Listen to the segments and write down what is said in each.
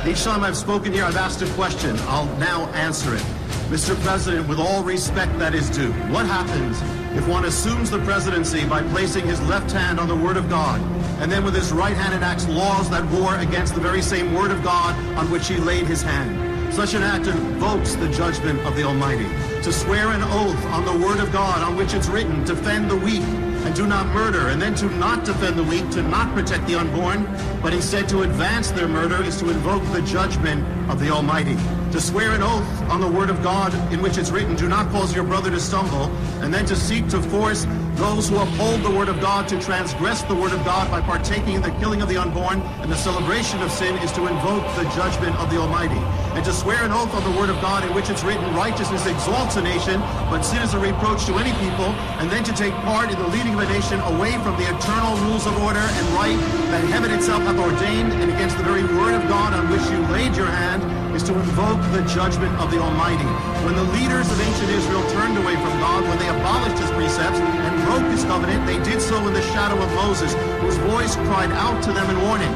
Each time I've spoken here, I've asked a question. I'll now answer it. Mr. President, with all respect that is due, what happens if one assumes the presidency by placing his left hand on the Word of God, and then with his right hand enacts laws that war against the very same Word of God on which he laid his hand? Such an act invokes the judgment of the Almighty. To swear an oath on the Word of God on which it's written, defend the weak and do not murder, and then to not defend the weak, to not protect the unborn, but instead to advance their murder, is to invoke the judgment of the Almighty. To swear an oath on the Word of God in which it's written, do not cause your brother to stumble, and then to seek to force those who uphold the Word of God to transgress the Word of God by partaking in the killing of the unborn and the celebration of sin, is to invoke the judgment of the Almighty. And to swear an oath on the Word of God in which it's written, righteousness exalts a nation, but sin is a reproach to any people, and then to take part in the leading of a nation away from the eternal rules of order and right that heaven itself hath ordained, and against the very Word of God on which you laid your hand, is to invoke the judgment of the Almighty. When the leaders of ancient Israel turned away from God, when they abolished his precepts and broke his covenant, they did so in the shadow of Moses, whose voice cried out to them in warning.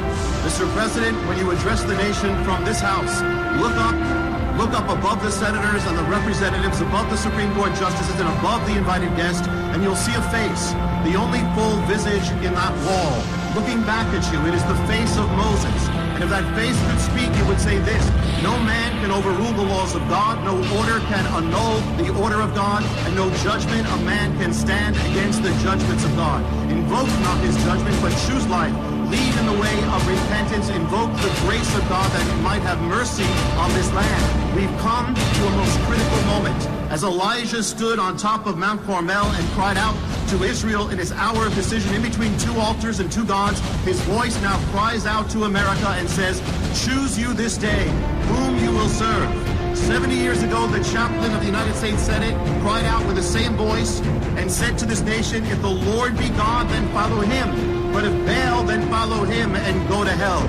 Mr. President, when you address the nation from this house, look up above the senators and the representatives, above the Supreme Court justices, and above the invited guest, and you'll see a face, the only full visage in that wall. Looking back at you, it is the face of Moses. And if that face could speak, it would say this: no man can overrule the laws of God, no order can annul the order of God, and no judgment of man can stand against the judgments of God. Invoke not his judgment, but choose life. Lead in the way of repentance. Invoke the grace of God that he might have mercy on this land. We've come to a most critical moment. As Elijah stood on top of Mount Carmel and cried out to Israel in his hour of decision in between two altars and two gods, his voice now cries out to America and says, choose you this day whom you will serve. 70 years ago, the chaplain of the United States Senate cried out with the same voice and said to this nation, if the Lord be God, then follow him. But if Baal, then follow him and go to hell.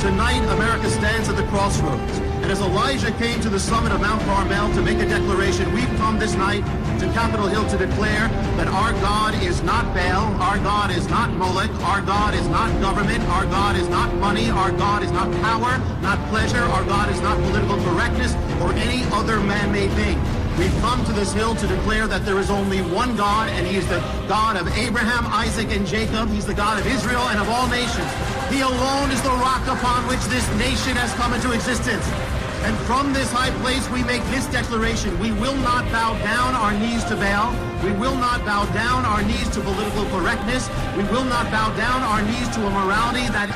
Tonight, America stands at the crossroads. And as Elijah came to the summit of Mount Carmel to make a declaration, we've come this night to Capitol Hill to declare that our God is not Baal, our God is not Moloch, our God is not government, our God is not money, our God is not power, not pleasure, our God is not political correctness or any other man-made thing. We've come to this hill to declare that there is only one God, and he is the God of Abraham, Isaac, and Jacob. He's the God of Israel and of all nations. He alone is the rock upon which this nation has come into existence. And from this high place we make this declaration: we will not bow down our knees to Baal. We will not bow down our knees to political correctness. We will not bow down our knees to a morality that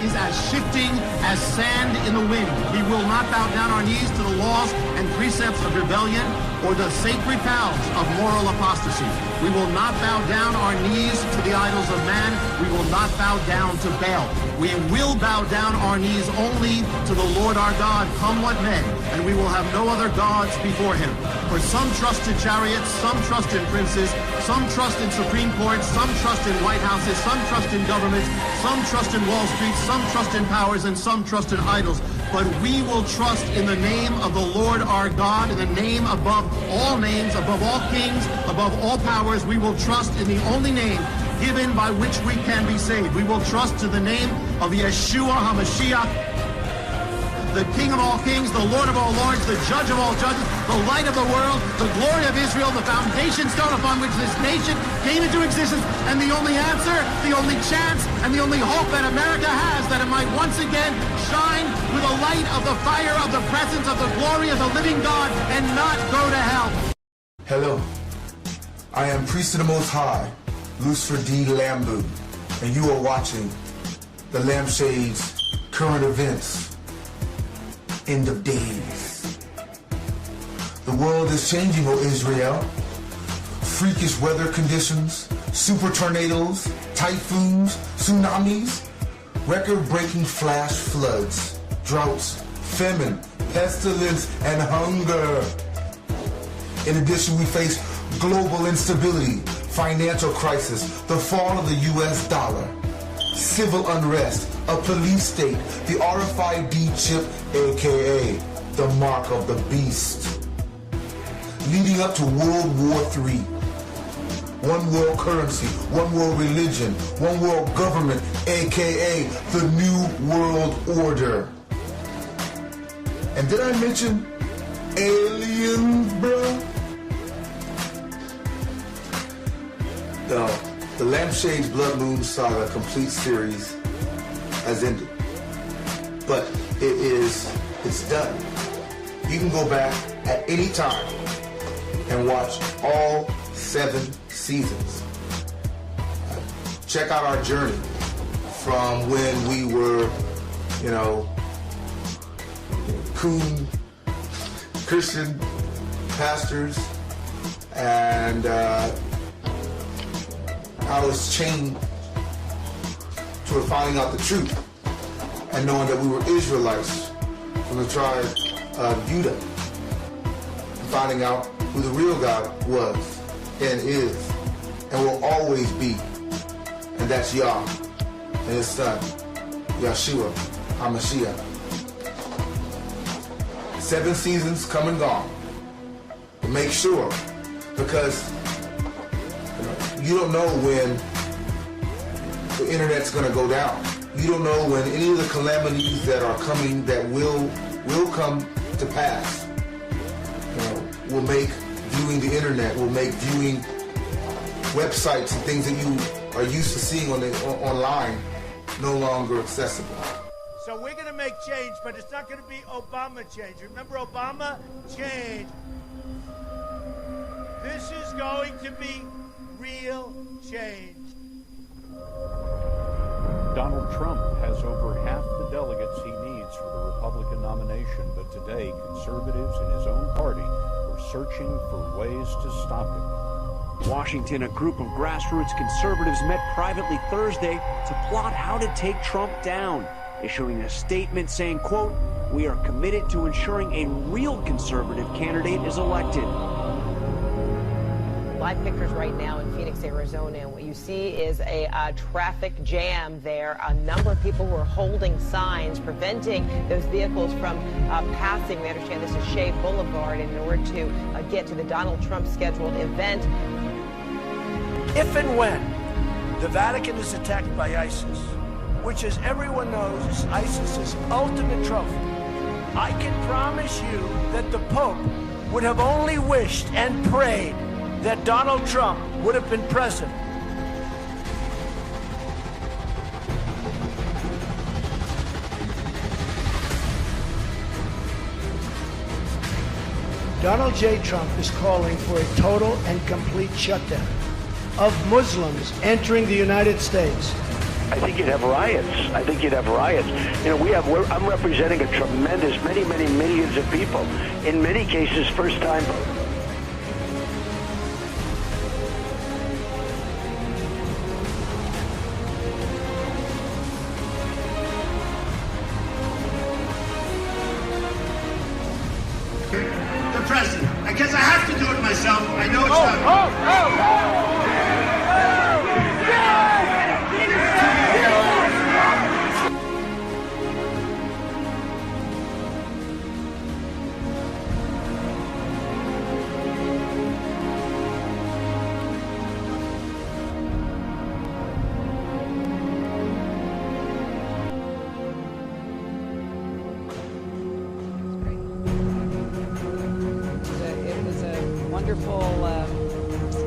is as shifting as sand in the wind. We will not bow down our knees to the laws and precepts of rebellion or the sacred vows of moral apostasy. We will not bow down our knees to the idols of man. We will not bow down to Baal. We will bow down our knees only to the Lord our God, come what may, and we will have no other gods before him. For some trust in chariots, some trust in princes, some trust in Supreme Courts, some trust in White Houses, some trust in governments, some trust in Wall Street, some trust in powers, and some trust in idols. But we will trust in the name of the Lord our God, in the name above all names, above all kings, above all powers. We will trust in the only name given by which we can be saved. We will trust to the name of Yeshua HaMashiach, the King of all kings, the Lord of all lords, the Judge of all judges, the light of the world, the glory of Israel, the foundation stone upon which this nation came into existence, and the only answer, the only chance, and the only hope that America has, that it might once again shine with the light of the fire of the presence of the glory of the living God and not go to hell. Hello, I am Priest of the Most High, Lucifer D. Lambew, and you are watching the Lampshades Current Events. End of days. The world is changing, O Israel. Freakish weather conditions, super tornadoes, typhoons, tsunamis, record-breaking flash floods, droughts, famine, pestilence, and hunger. In addition, we face global instability, financial crisis, the fall of the U.S. dollar, civil unrest, a police state, the RFID chip, aka the mark of the beast, leading up to World War III. One world currency, one world religion, one world government, aka the New World Order. And did I mention aliens, bro? No, the Lampshades Blood Moon Saga complete series has ended. But it's done. You can go back at any time and watch all 7 seasons. Check out our journey from when we were, coon Christian pastors, and how it's changed to finding out the truth and knowing that we were Israelites from the tribe of Judah, and finding out who the real God was and is and will always be, and that's Yah and His Son, Yeshua HaMashiach. 7 seasons come and gone. But make sure, because you don't know when the internet's going to go down. You don't know when any of the calamities that are coming that will come to pass. Will make viewing the internet, will make viewing websites and things that you are used to seeing online no longer accessible. So we're going to make change, but it's not going to be Obama change. Remember Obama? Change. This is going to be real change. Donald Trump has over half the delegates he needs for the Republican nomination, but today conservatives in his own party are searching for ways to stop him. Washington, a group of grassroots conservatives met privately Thursday to plot how to take Trump down, issuing a statement saying, quote, "We are committed to ensuring a real conservative candidate is elected." Live pictures right now in Phoenix, Arizona, and what you see is a traffic jam there. A number of people were holding signs preventing those vehicles from passing. We understand this is Shea Boulevard in order to get to the Donald Trump scheduled event. If and when the Vatican is attacked by ISIS, which, as everyone knows, is ISIS's ultimate trophy, I can promise you that the Pope would have only wished and prayed that Donald Trump would have been president. Donald J. Trump is calling for a total and complete shutdown of Muslims entering the United States. I think you'd have riots. I'm representing a tremendous, many millions of people. In many cases, first-time voters. The president. I guess I have to do it myself. I know it's not. It was a wonderful,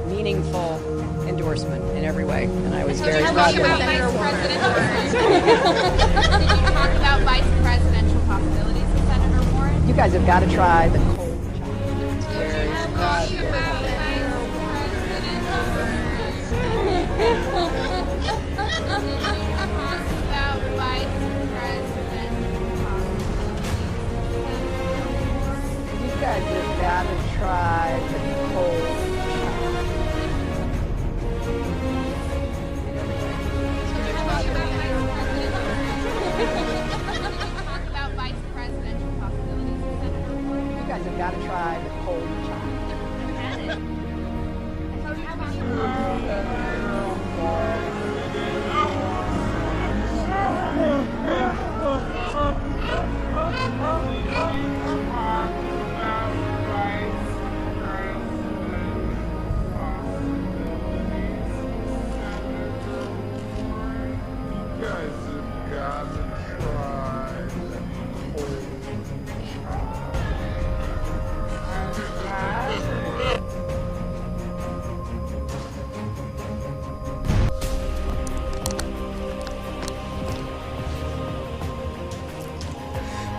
meaningful endorsement in every way, and I was very proud of it. Did you talk about vice presidential possibilities with Senator Warren? You guys have got to try the cold chocolate. It's very You guys have got to try the cold chocolate. Talk about vice presidential possibilities with Senator Warren. You guys have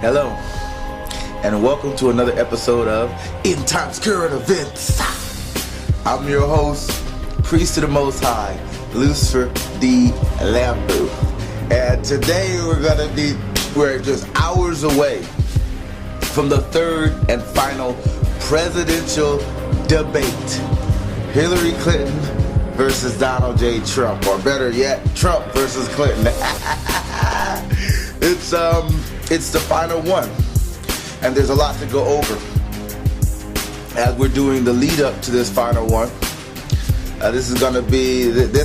Hello, and welcome to another episode of End Times Current Events. I'm your host, Priest of the Most High, Lucifer D. Lambew. And today we're just hours away from the third and final presidential debate. Hillary Clinton versus Donald J. Trump, or better yet, Trump versus Clinton. It's the final one, and there's a lot to go over as we're doing the lead up to this final one. This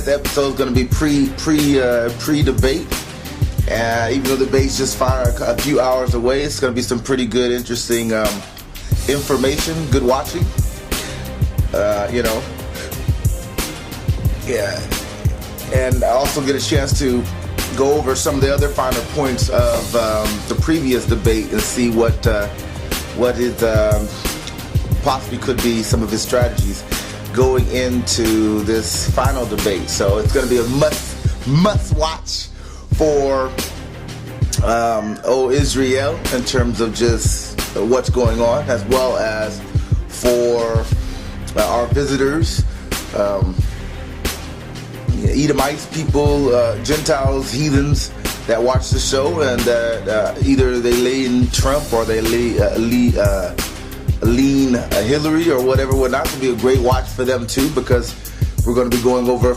episode is going to be pre-debate. Even though the debate's just a few hours away, it's going to be some pretty good, interesting information, good watching. And I also get a chance to go over some of the other finer points of the previous debate and see what possibly could be some of his strategies going into this final debate. So it's going to be a must watch for Israel in terms of just what's going on, as well as for our visitors, Edomites, people, Gentiles, heathens that watch the show, and that either they lean Trump or they lean Hillary or whatever. Would not be a great watch for them too, because we're going to be going over a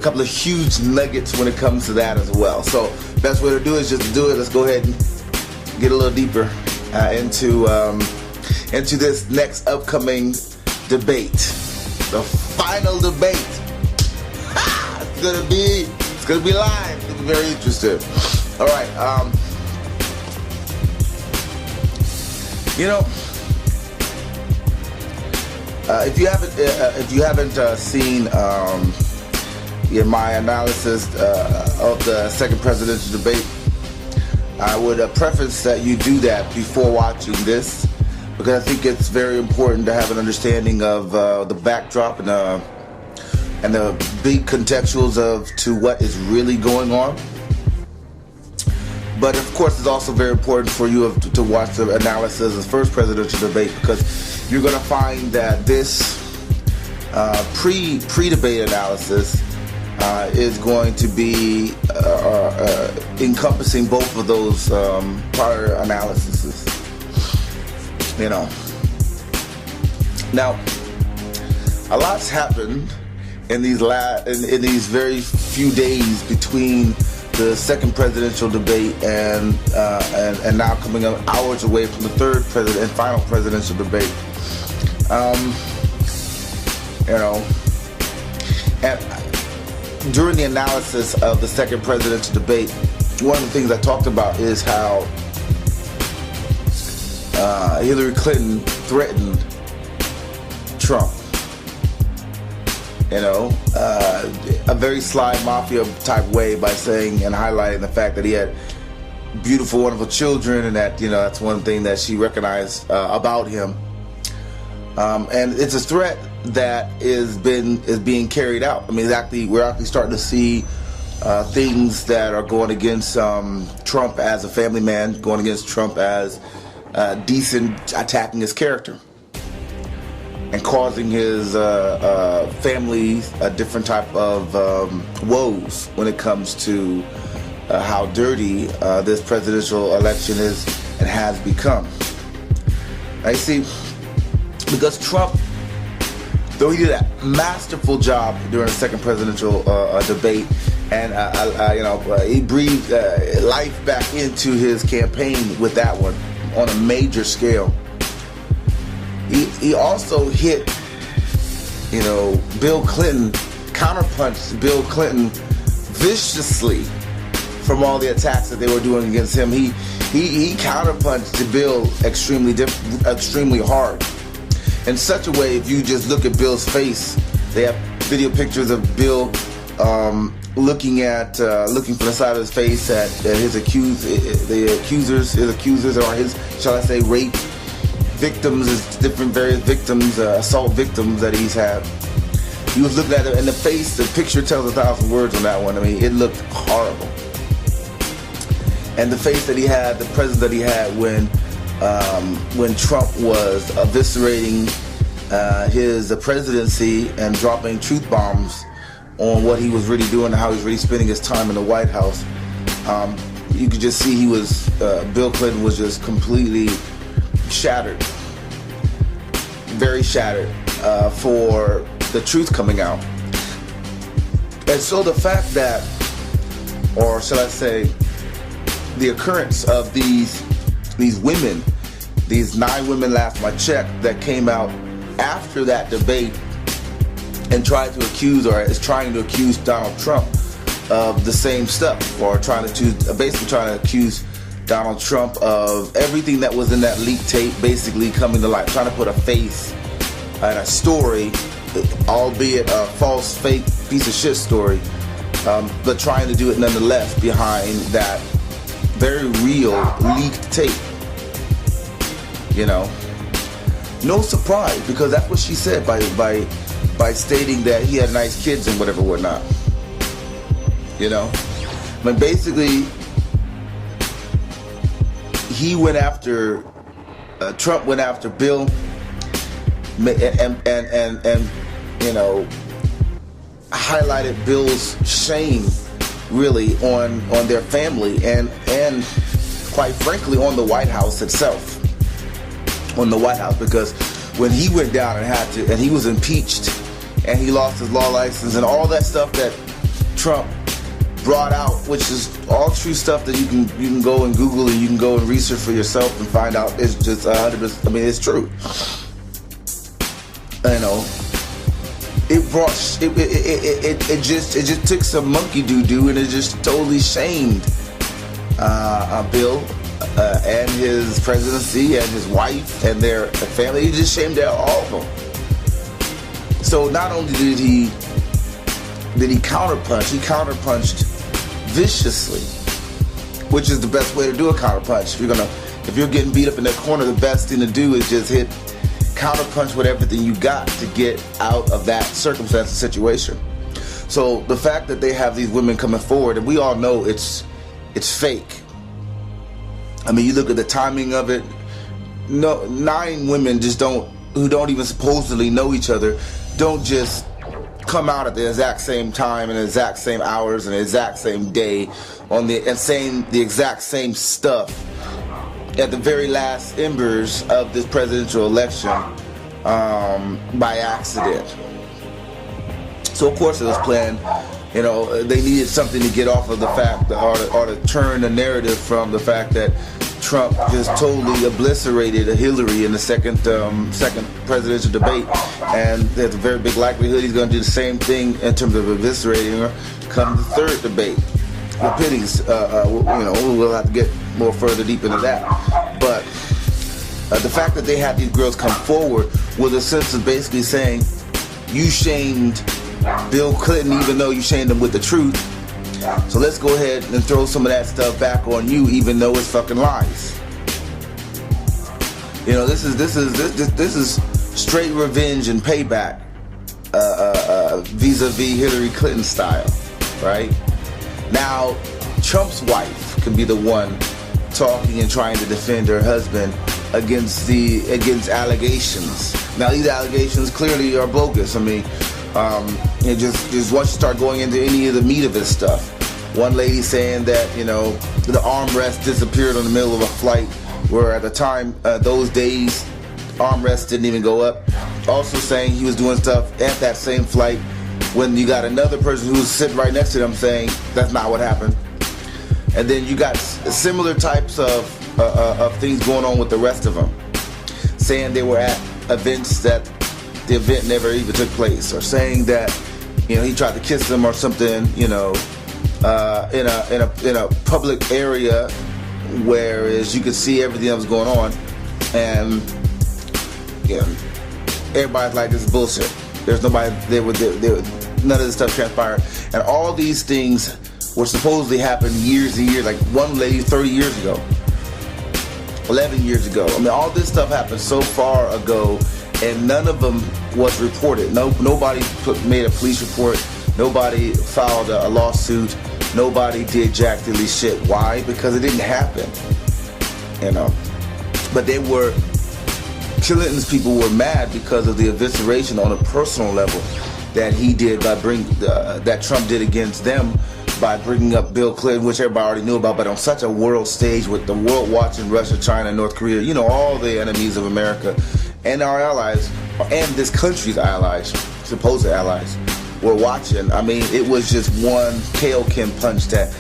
couple of huge nuggets when it comes to that as well. So best way to do it is just to do it. Let's go ahead and get a little deeper into this next upcoming debate. The final debate. It's gonna be live. It's gonna be very interesting. All right. If you haven't seen my analysis of the second presidential debate, I would preface that you do that before watching this, because I think it's very important to have an understanding of the backdrop and the big contextuals to what is really going on. But of course, it's also very important for you to watch the analysis of the first presidential debate, because you're going to find that this pre-debate analysis is going to be encompassing both of those prior analyses. Now, a lot's happened in these very few days between the second presidential debate and now coming up hours away from the third and final presidential debate. And during the analysis of the second presidential debate, one of the things I talked about is how Hillary Clinton threatened Trump. A very sly mafia type way, by saying and highlighting the fact that he had beautiful, wonderful children, and that that's one thing that she recognized about him. And it's a threat that is being carried out. I mean, we're actually starting to see things that are going against Trump as a family man, going against Trump as decent, attacking his character, and causing his family a different type of woes when it comes to how dirty this presidential election is and has become. I see, because Trump, though he did a masterful job during the second presidential debate, and he breathed life back into his campaign with that one on a major scale. He also hit, Bill Clinton, counterpunched Bill Clinton viciously from all the attacks that they were doing against him. He counterpunched Bill extremely hard. In such a way, if you just look at Bill's face, they have video pictures of Bill looking from the side of his face at his accusers, or his, shall I say, rape victims, various victims, assault victims that he's had. He was looking at it in the face. The picture tells 1,000 words on that one. I mean, it looked horrible. and the face that he had, the presence that he had when Trump was eviscerating his presidency and dropping truth bombs on what he was really doing and how he was really spending his time in the White House. You could just see Bill Clinton was just completely shattered, very shattered for the truth coming out. And so the fact that, or shall I say, the occurrence of these women, these 9 women last my check, that came out after that debate and tried to accuse, or is trying to accuse Donald Trump of the same stuff, or basically trying to accuse Donald Trump of everything that was in that leaked tape basically coming to light, trying to put a face and a story, albeit a false, fake piece of shit story, but trying to do it nonetheless behind that very real leaked tape. You know, no surprise, because that's what she said by stating that he had nice kids and whatnot. You know, but basically he went after Trump went after Bill and you know, highlighted Bill's shame really on their family and quite frankly on the White House itself. On the White House, because when he went down and he was impeached and he lost his law license and all that stuff that Trump brought out, which is all true stuff that you can go and Google and you can go and research for yourself and find out it's just 100%. I mean, it's true. You know, it just took some monkey doo-doo and it just totally shamed Bill and his presidency and his wife and their family. He just shamed all of them. So not only did he counterpunch, he counterpunched viciously, which is the best way to do a counterpunch. If you're getting beat up in that corner, the best thing to do is just counterpunch with everything you got to get out of that circumstance and situation. So the fact that they have these women coming forward, and we all know it's fake. I mean, you look at the timing of it. No, 9 women who don't even supposedly know each other, don't just come out at the exact same time and the exact same hours and the exact same day saying the exact same stuff at the very last embers of this presidential election by accident. So of course it was planned. You know, they needed something to get off of the fact, or to turn the narrative from the fact that Trump just totally obliterated Hillary in the second presidential debate, and there's a very big likelihood he's going to do the same thing in terms of eviscerating her come the third debate. The pities, you know, we'll have to get more further deep into that. But the fact that they had these girls come forward was a sense of basically saying, you shamed Bill Clinton even though you shamed him with the truth. So let's go ahead and throw some of that stuff back on you, even though it's fucking lies. You know, this is straight revenge and payback, vis-a-vis Hillary Clinton style, right? Now, Trump's wife can be the one talking and trying to defend her husband against allegations. Now, these allegations clearly are bogus. I mean, just once you start going into any of the meat of this stuff. One lady saying that, you know, the armrest disappeared in the middle of a flight, where at the time, those days, armrests didn't even go up. Also saying he was doing stuff at that same flight when you got another person who was sitting right next to them saying that's not what happened. And then you got similar types of things going on with the rest of them, saying they were at events that the event never even took place, or saying that, you know, he tried to kiss them or something, you know, in a public area, whereas you could see everything that was going on, and you know, everybody's like, this is bullshit. There's nobody there. None of this stuff transpired, and all these things were supposedly happened years and years. Like one lady 30 years ago, 11 years ago. I mean, all this stuff happened so far ago, and none of them was reported. Nobody made a police report. Nobody filed a lawsuit. nobody did jack diddly shit. Why? Because it didn't happen. But they were, Clinton's people were mad because of the evisceration on a personal level that he did by that Trump did against them by bringing up Bill Clinton, which everybody already knew about, but on such a world stage with the world watching Russia, China, North Korea, all the enemies of America and our allies, and this country's allies, supposed allies, were watching. I mean, it was just one KO Kim punch that,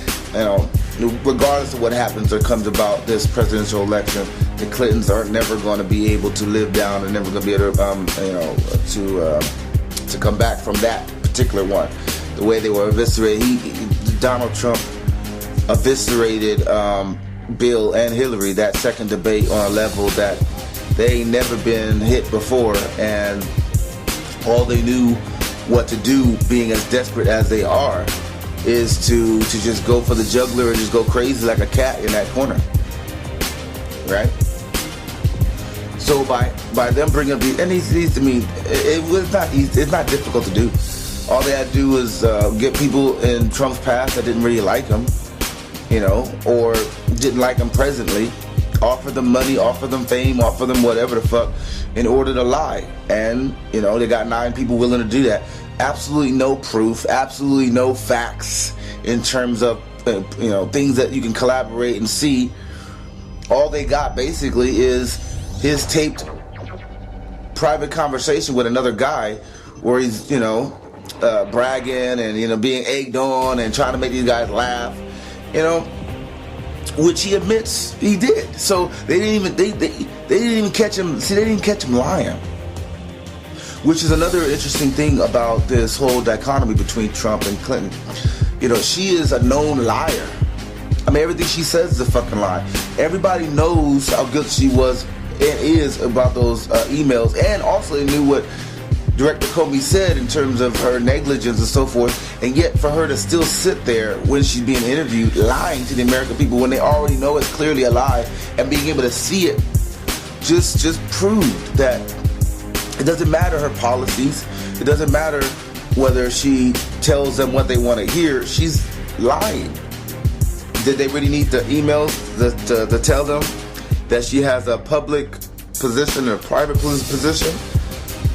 regardless of what happens or comes about this presidential election, the Clintons are never going to be able to live down and never going to be able to, to come back from that particular one. The way they were eviscerated, Donald Trump eviscerated Bill and Hillary, that second debate, on a level that they ain't never been hit before, and all they knew what to do, being as desperate as they are, is to just go for the jugular and just go crazy like a cat in that corner, right? So by them bringing up it's not difficult to do. All they had to do was get people in Trump's past that didn't really like him, or didn't like him presently, offer them money, offer them fame, offer them whatever the fuck, in order to lie. And, they got 9 people willing to do that. Absolutely no proof, absolutely no facts in terms of, things that you can collaborate and see. All they got basically is his taped private conversation with another guy where he's, bragging and, being egged on and trying to make these guys laugh, which he admits he did. So they didn't even catch him. See, they didn't catch him lying, which is another interesting thing about this whole dichotomy between Trump and Clinton. She is a known liar. I mean, everything she says is a fucking lie. Everybody knows how guilty she was and is about those emails, and also they knew what Director Comey said in terms of her negligence and so forth, and yet for her to still sit there when she's being interviewed lying to the American people when they already know it's clearly a lie, and being able to see it just proved that it doesn't matter her policies, it doesn't matter whether she tells them what they want to hear, she's lying. Did they really need the emails to tell them that she has a public position or a private position?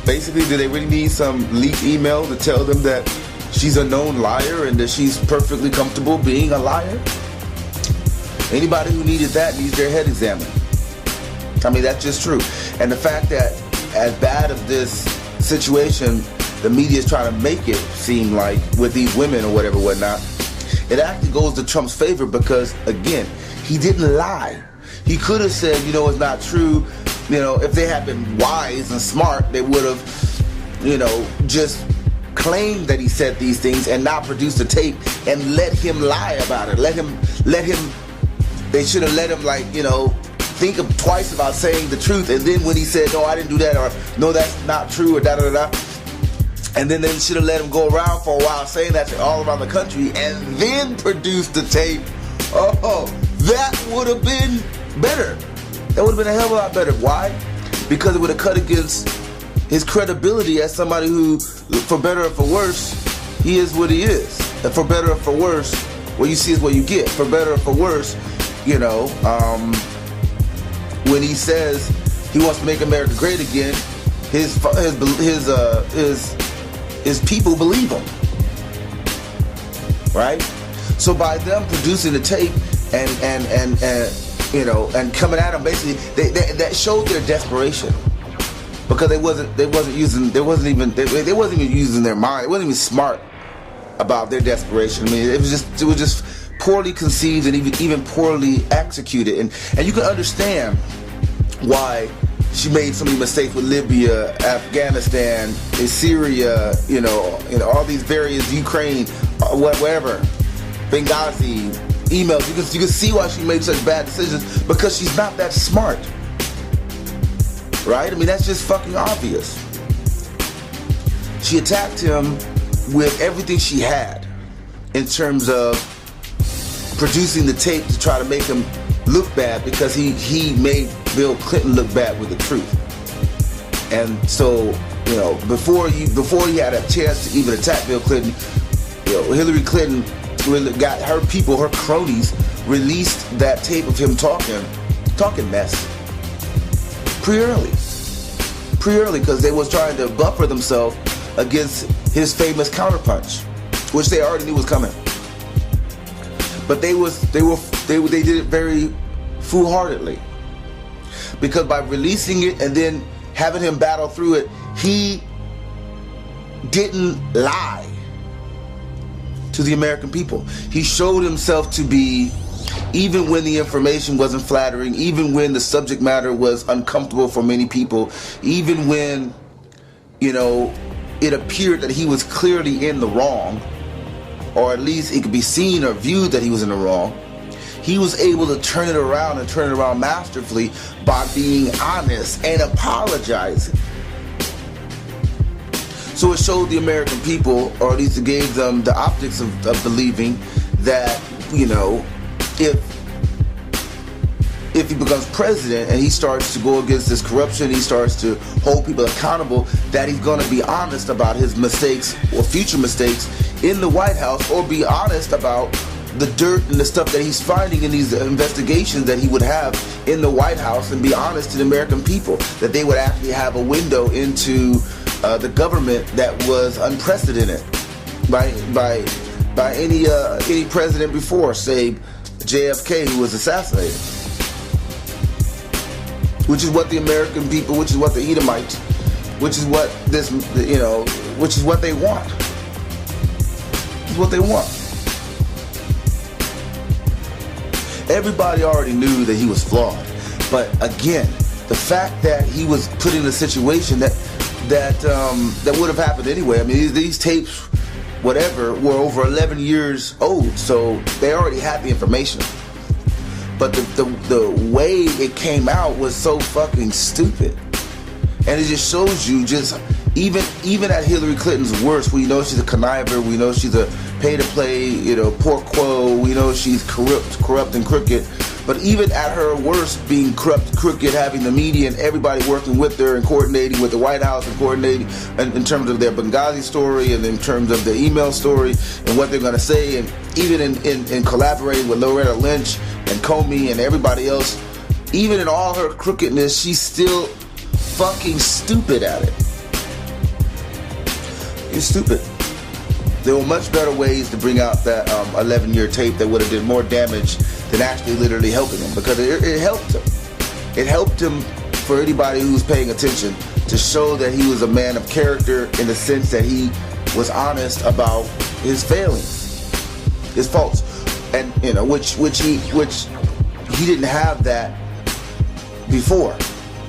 Basically, do they really need some leaked email to tell them that she's a known liar and that she's perfectly comfortable being a liar? Anybody who needed that needs their head examined. I mean, that's just true. And the fact that as bad of this situation, the media is trying to make it seem like with these women or whatnot, it actually goes to Trump's favor because, again, he didn't lie. He could have said, it's not true. If they had been wise and smart, they would have, just claimed that he said these things and not produced a tape and let him lie about it. They should have let him, think of twice about saying the truth. And then when he said, no, I didn't do that, or no, that's not true, or da-da-da-da. And then they should have let him go around for a while saying that to all around the country and then produce the tape. Oh, that would have been better. That would have been a hell of a lot better. Why? Because it would have cut against his credibility as somebody who, for better or for worse, he is what he is. And for better or for worse, what you see is what you get. For better or for worse, when he says he wants to make America great again, his people believe him, right? So by them producing the tape and coming at him, basically, that showed their desperation, because they wasn't even using their mind. They wasn't even smart about their desperation. I mean, it was just poorly conceived and even poorly executed, and you can understand why she made so many mistakes with Libya, Afghanistan, Syria, all these various, Ukraine, whatever, Benghazi, emails. You can see why she made such bad decisions, because she's not that smart, right? I mean, that's just fucking obvious. She attacked him with everything she had in terms of producing the tape to try to make him look bad, because he made Bill Clinton look bad with the truth. And so, before he had a chance to even attack Bill Clinton, Hillary Clinton, got her people, her cronies, released that tape of him talking mess pre-early, because they was trying to buffer themselves against his famous counterpunch, which they already knew was coming. But they did it very foolhardily, because by releasing it and then having him battle through it, he didn't lie to the American people. He showed himself to be, even when the information wasn't flattering, even when the subject matter was uncomfortable for many people, even when, you know, it appeared that he was clearly in the wrong, or at least it could be seen or viewed that he was in the wrong, he was able to turn it around, and turn it around masterfully by being honest and apologizing. So it showed the American people, or at least it gave them the optics of believing that, you know, if he becomes president and he starts to go against this corruption, he starts to hold people accountable, that he's going to be honest about his mistakes or future mistakes in the White House, or be honest about the dirt and the stuff that he's finding in these investigations that he would have in the White House, and be honest to the American people that they would actually have a window into the government that was unprecedented by any president before, say JFK, who was assassinated. Which is what the American people, which is what the Edomites, which is what this, you know, which is what they want. It's what they want. Everybody already knew that he was flawed, but again, the fact that he was put in a situation that would have happened anyway. I mean, these tapes, whatever, were over 11 years old, so they already had the information. But the way it came out was so fucking stupid. And it just shows you, just even at Hillary Clinton's worst, we know she's a conniver, we know she's a pay-to-play, you know, poor quo, we know she's corrupt and crooked. But even at her worst, being corrupt, crooked, having the media and everybody working with her and coordinating with the White House and coordinating in terms of their Benghazi story and in terms of the email story and what they're going to say, and even in collaborating with Loretta Lynch and Comey and everybody else, even in all her crookedness, she's still fucking stupid at it. You're stupid. There were much better ways to bring out that 11-year tape that would have did more damage than actually literally helping him, because it helped him. It helped him, for anybody who's paying attention, to show that he was a man of character, in the sense that he was honest about his failings, his faults, and you know, which he didn't have that before.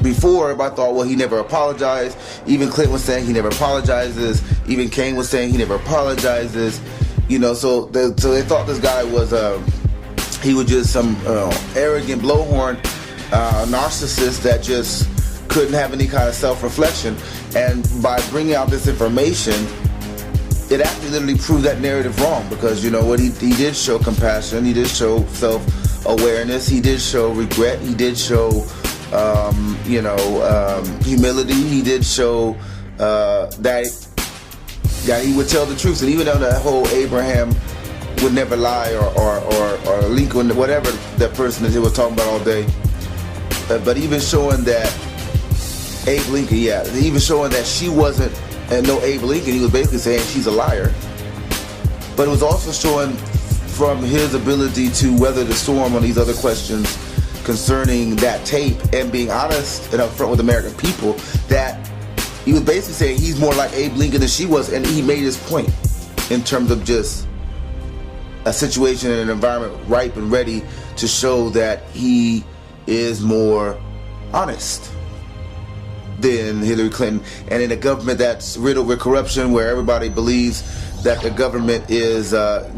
Before, everybody thought, well, he never apologized. Even Clinton was saying he never apologizes. Even Kane was saying he never apologizes. You know, so they thought this guy was he was just some arrogant blowhorn narcissist that just couldn't have any kind of self-reflection. And by bringing out this information, it actually literally proved that narrative wrong, because you know what, he did show compassion, he did show self-awareness, he did show regret, he did show humility, he did show that he would tell the truth. And even though that whole Abraham would never lie, or Lincoln, whatever that person that he was talking about all day, but even showing that Abe Lincoln, even showing that she wasn't no Abe Lincoln, he was basically saying she's a liar. But it was also showing from his ability to weather the storm on these other questions concerning that tape, and being honest and upfront with the American people, that he was basically saying he's more like Abe Lincoln than she was, and he made his point in terms of just a situation and an environment ripe and ready to show that he is more honest than Hillary Clinton. And in a government that's riddled with corruption, where everybody believes that the government is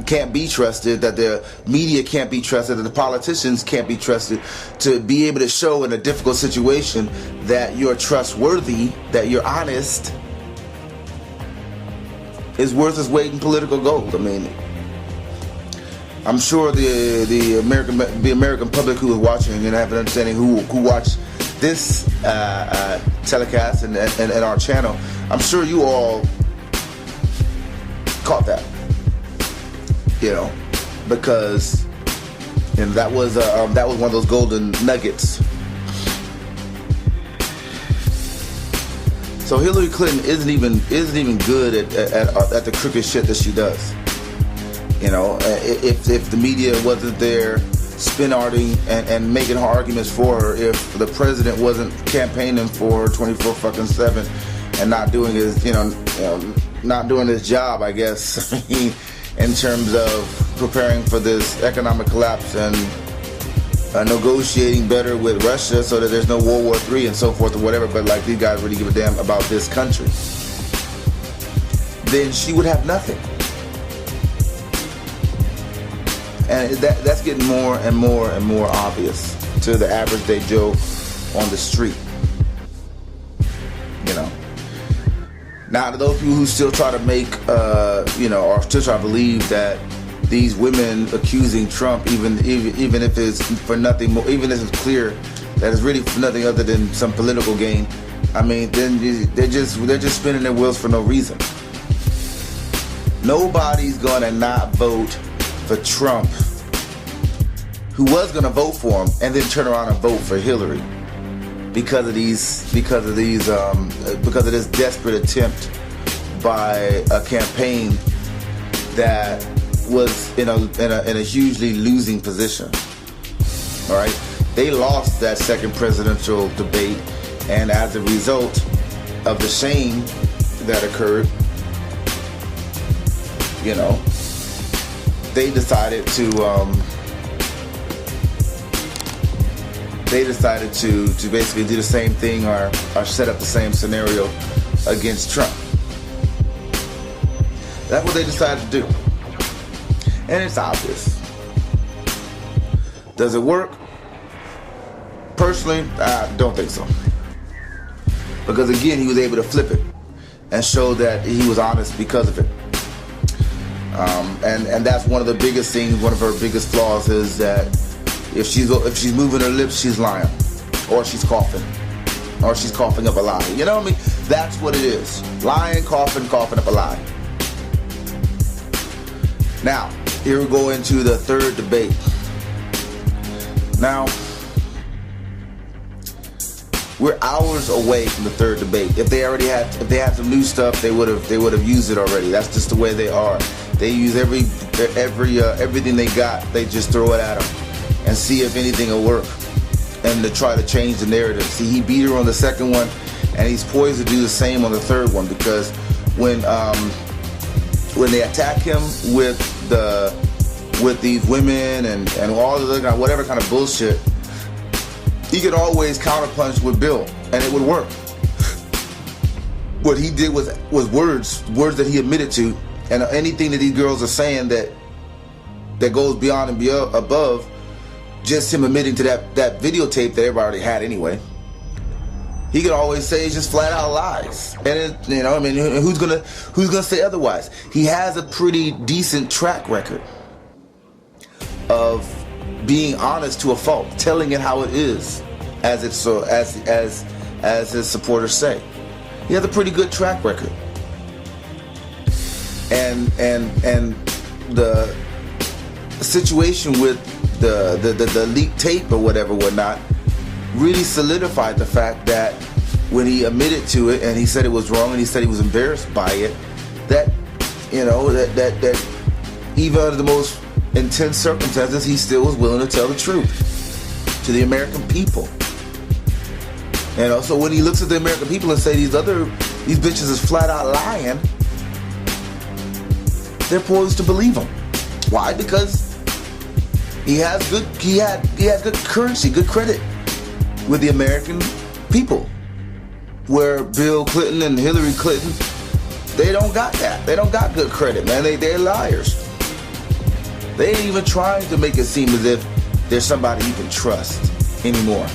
can't be trusted, that the media can't be trusted, that the politicians can't be trusted, to be able to show in a difficult situation that you're trustworthy, that you're honest, is worth its weight in political gold. I mean, I'm sure the American public who is watching and have an understanding, who watch this telecast and our channel, I'm sure you all caught that. You know, because, and that was one of those golden nuggets. So Hillary Clinton isn't even good at the crooked shit that she does. You know, if the media wasn't there spin-arting and making her arguments for her, if the president wasn't campaigning for her 24/7 and not doing his, not doing his job, I guess, in terms of preparing for this economic collapse and negotiating better with Russia so that there's no World War III and so forth or whatever, but like these guys really give a damn about this country, then she would have nothing. And that's getting more and more and more obvious to the average day Joe on the street. You know. Now, to those people who still try to make, or still try to believe that these women accusing Trump, even if it's for nothing more, even if it's clear that it's really for nothing other than some political gain, I mean, then they're just spinning their wheels for no reason. Nobody's gonna not vote for Trump, who was gonna vote for him and then turn around and vote for Hillary because of this desperate attempt by a campaign that was in a hugely losing position. All right, they lost that second presidential debate, and as a result of the shame that occurred, they decided to basically do the same thing or set up the same scenario against Trump. That's what they decided to do. And it's obvious. Does it work? Personally, I don't think so. Because again, he was able to flip it and show that he was honest because of it. And that's one of the biggest things, one of her biggest flaws is that if she's moving her lips, she's lying. Or she's coughing. Or she's coughing up a lie. You know what I mean? That's what it is. Lying, coughing up a lie. Now, here we go into the third debate. Now, we're hours away from the third debate. If they had some new stuff, they would have used it already. That's just the way they are. They use everything they got. They just throw it at them and see if anything will work, and to try to change the narrative. See, he beat her on the second one, and he's poised to do the same on the third one, because when they attack him with these women and all the other whatever kind of bullshit, he could always counterpunch with Bill, and it would work. What he did was words that he admitted to, and anything that these girls are saying that goes beyond and above just him admitting to that videotape that everybody already had anyway. He could always say it's just flat out lies, and who's gonna say otherwise? He has a pretty decent track record of being honest to a fault, telling it how it is, as his supporters say. He has a pretty good track record, and the situation with the leaked tape or whatnot really solidified the fact that when he admitted to it and he said it was wrong and he said he was embarrassed by it, that even under the most intense circumstances, he still was willing to tell the truth to the American people. So when he looks at the American people and say these bitches is flat out lying, they're poised to believe him. Why? Because he had good currency, good credit with the American people, where Bill Clinton and Hillary Clinton, they don't got that. They don't got good credit, man. They're liars. They ain't even trying to make it seem as if there's somebody you can trust anymore.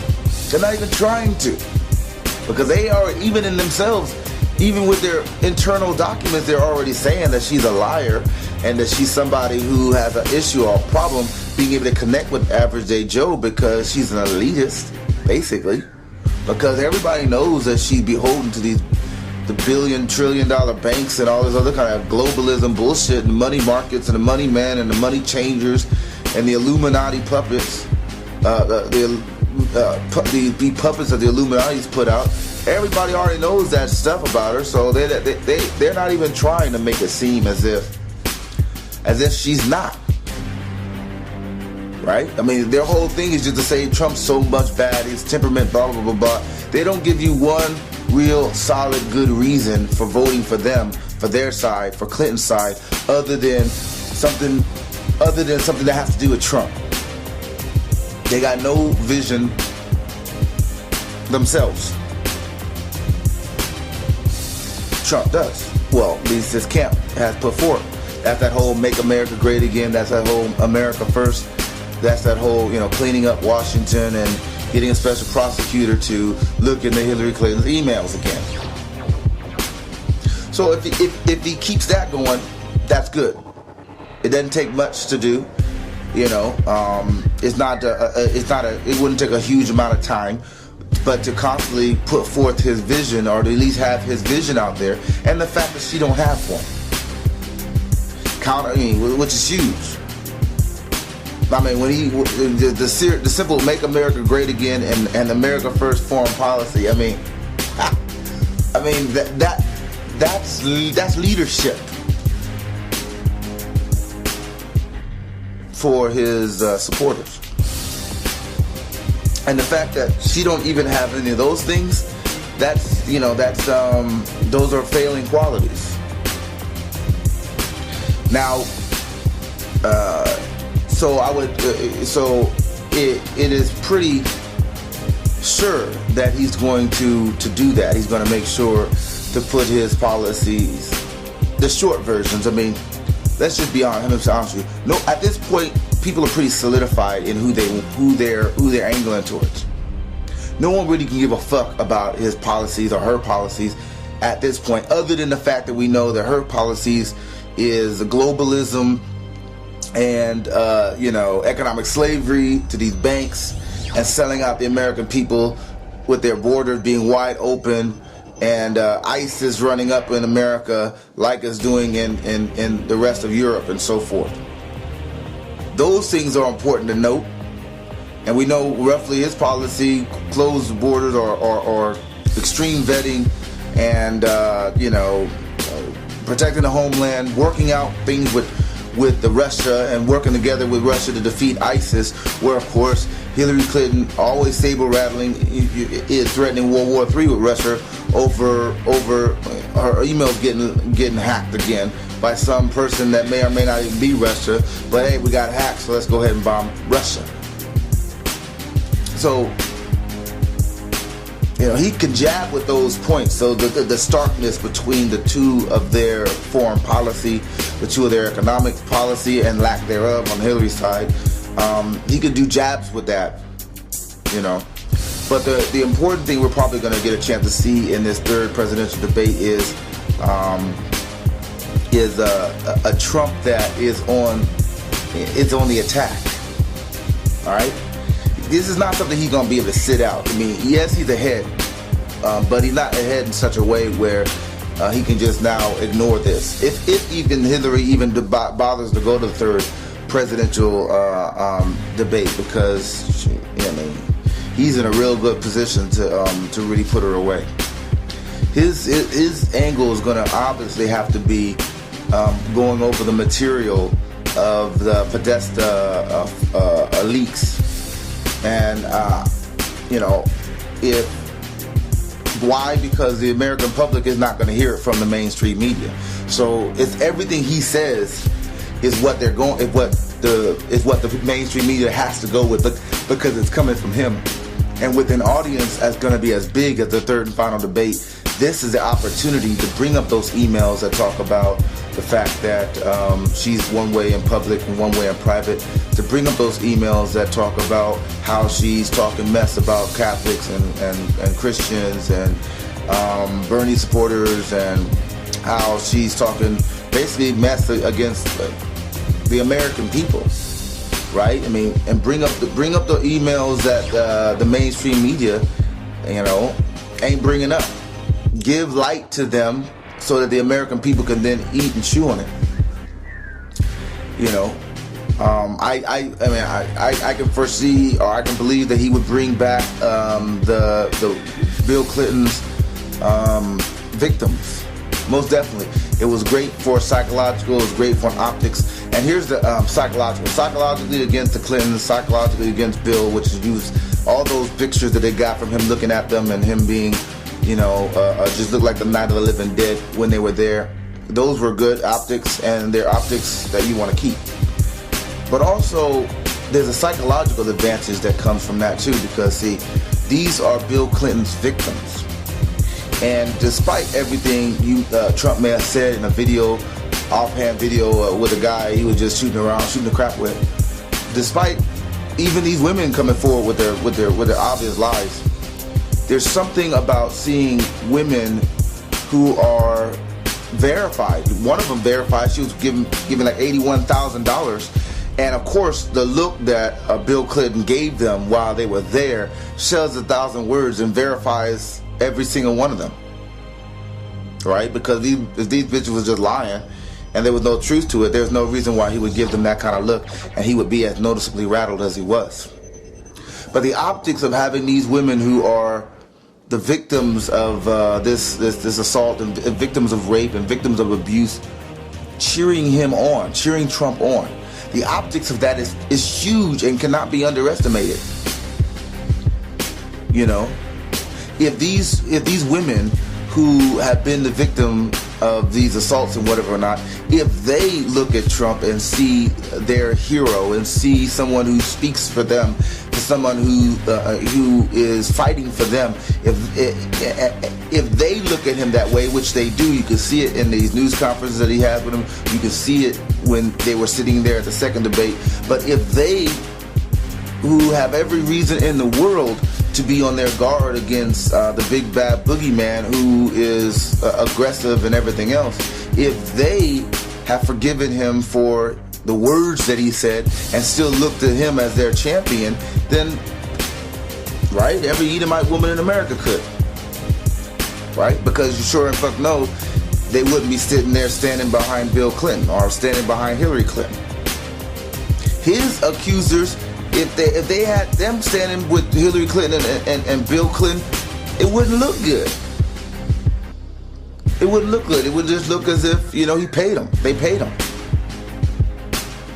They're not even trying to, because they are, even in themselves, even with their internal documents, they're already saying that she's a liar and that she's somebody who has an issue or a problem being able to connect with average day Joe, because she's an elitist, basically, because everybody knows that she's beholden to these the $1 trillion banks and all this other kind of globalism bullshit, and the money markets and the money men and the money changers and the Illuminati puppets, the puppets that the Illuminati's put out. Everybody already knows that stuff about her, so they're not even trying to make it seem as if she's not. Right? I mean, their whole thing is just to say Trump's so much bad, his temperament, blah, blah, blah, blah. They don't give you one real solid good reason for voting for them, for their side, for Clinton's side, other than something that has to do with Trump. They got no vision themselves. Trump does. Well, at least his camp has put forth. That's that whole Make America Great Again. That's that whole America First. That's that whole, cleaning up Washington and getting a special prosecutor to look into Hillary Clinton's emails again. So if he keeps that going, that's good. It doesn't take much to do. It wouldn't take a huge amount of time, but to constantly put forth his vision, or to at least have his vision out there, and the fact that she don't have one, which is huge. I mean, when the simple "Make America Great Again" and America First foreign policy. That's leadership for his supporters. And the fact that she don't even have any of those things, those are failing qualities. Now, it is pretty sure that he's going to do that. He's going to make sure to put his policies, the short versions. I mean, let's just be honest with you. No, at this point, people are pretty solidified in who they're angling towards. No one really can give a fuck about his policies or her policies at this point, other than the fact that we know that her policies is globalism and economic slavery to these banks, and selling out the American people with their borders being wide open, and ISIS running up in America like it's doing in the rest of Europe and so forth. Those things are important to note, and we know roughly his policy: closed borders or extreme vetting, and protecting the homeland, working out things with the Russia, and working together with Russia to defeat ISIS, where of course Hillary Clinton, always saber rattling, is threatening World War III with Russia over her emails getting hacked again by some person that may or may not even be Russia. But hey, we got hacked, so let's go ahead and bomb Russia. So he can jab with those points. So the starkness between the two of their foreign policy, the two of their economic policy and lack thereof on Hillary's side, he could do jabs with that, But the important thing we're probably going to get a chance to see in this third presidential debate is a Trump that is on the attack. All right. This is not something he's going to be able to sit out. I mean, yes, he's ahead, but he's not ahead in such a way where he can just now ignore this. If even Hillary even bothers to go to the third presidential debate, because he's in a real good position to really put her away. His angle is going to obviously have to be going over the material of the Podesta leaks. And, why? Because the American public is not going to hear it from the mainstream media. So it's everything he says is what they're going, is what the mainstream media has to go with, because it's coming from him. And with an audience that's going to be as big as the third and final debate, this is the opportunity to bring up those emails that talk about the fact that she's one way in public and one way in private, to bring up those emails that talk about how she's talking mess about Catholics and Christians and Bernie supporters, and how she's talking basically mess against the American people, right? I mean, and bring up the emails that the mainstream media, ain't bringing up. give light to them so that the American people can then eat and chew on it. You know, I can foresee, or I can believe that he would bring back the Bill Clinton's victims. Most definitely. It was great for psychological, it was great for optics. And here's the psychological. Psychologically against the Clintons, psychologically against Bill, which is used all those pictures that they got from him looking at them and him being, you know, just looked like the Night of the Living Dead when they were there. Those were good optics, and they're optics that you want to keep. But also, there's a psychological advantage that comes from that too, because see, these are Bill Clinton's victims. And despite everything Trump may have said in a video, offhand video with a guy he was just shooting around, shooting the crap with, despite even these women coming forward with their obvious lies, there's something about seeing women who are verified. One of them verified. She was given like $81,000. And of course, the look that Bill Clinton gave them while they were there says 1,000 words and verifies every single one of them, right? Because if these bitches was just lying and there was no truth to it, there's no reason why he would give them that kind of look, and he would be as noticeably rattled as he was. But the optics of having these women who are the victims of this assault, and victims of rape and victims of abuse, cheering him on, cheering Trump on, the optics of that is huge and cannot be underestimated. You know, if these women who have been the victim of these assaults and whatever or not, if they look at Trump and see their hero and see someone who speaks for them, someone who is fighting for them, if they look at him that way, which they do, you can see it in these news conferences that he has with him, you can see it when they were sitting there at the second debate. But if they, who have every reason in the world to be on their guard against the big bad boogeyman who is aggressive and everything else, if they have forgiven him for the words that he said and still look to him as their champion, then, right, every Edomite woman in America could, right? Because you sure and fuck know they wouldn't be sitting there standing behind Bill Clinton or standing behind Hillary Clinton. His accusers, if they had them standing with Hillary Clinton and Bill Clinton, it wouldn't look good. It wouldn't look good. It would just look as if, you know, he paid them. They paid him.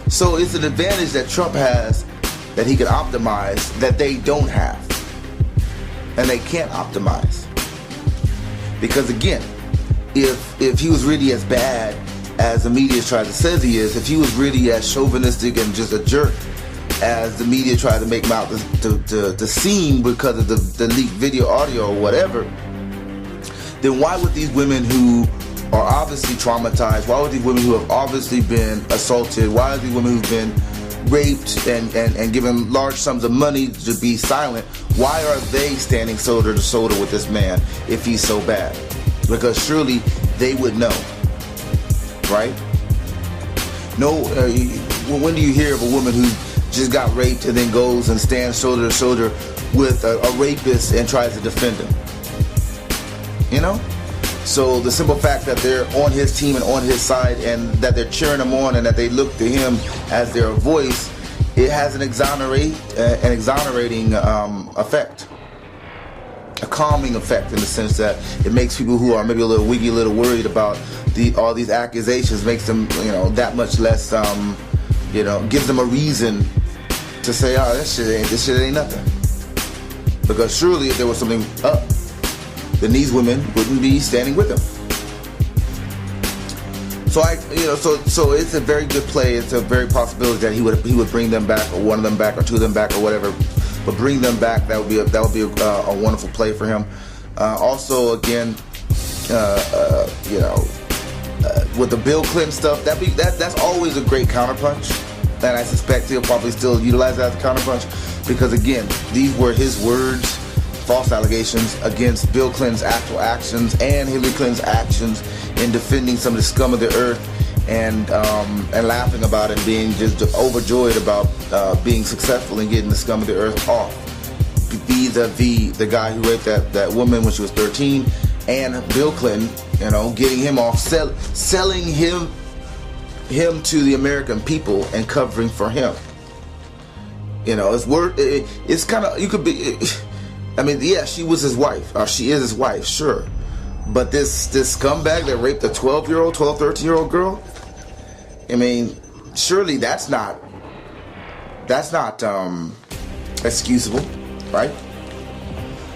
So it's an advantage that Trump has that he can optimize that they don't have. And they can't optimize. Because again, if he was really as bad as the media tries to say he is, if he was really as chauvinistic and just a jerk as the media tried to make him out to seem because of the leaked video, audio, or whatever, then why would these women who are obviously traumatized, why would these women who have obviously been assaulted, why are these women who've been raped and given large sums of money to be silent, why are they standing shoulder to shoulder with this man if he's so bad? Because surely they would know, right? No, when do you hear of a woman who just got raped and then goes and stands shoulder to shoulder with a rapist and tries to defend him? You know? So the simple fact that they're on his team and on his side and that they're cheering him on and that they look to him as their voice, it has an exonerating effect. A calming effect, in the sense that it makes people who are maybe a little wiggy, a little worried about all these accusations, makes them, you know, that much less, you know, gives them a reason to say, oh, this shit ain't nothing. Because surely if there was something up, then these women wouldn't be standing with him. So so it's a very good play. It's a very possibility that he would bring them back, or one of them back, or two of them back, or whatever. But bring them back, that would be a wonderful play for him. Also, again, you know, with the Bill Clinton stuff, that's always a great counterpunch, and I suspect he'll probably still utilize that as a counterpunch, because again, these were his words, false allegations against Bill Clinton's actual actions and Hillary Clinton's actions in defending some of the scum of the earth, and laughing about it, being just overjoyed about being successful in getting the scum of the earth off, vis-a-vis the guy who raped that woman when she was 13, and Bill Clinton, getting him off, selling him to the American people and covering for him. It's kind of, you could be, yeah, she was his wife, or she is his wife, sure. But this scumbag that raped a 13-year-old girl, surely that's not excusable, right?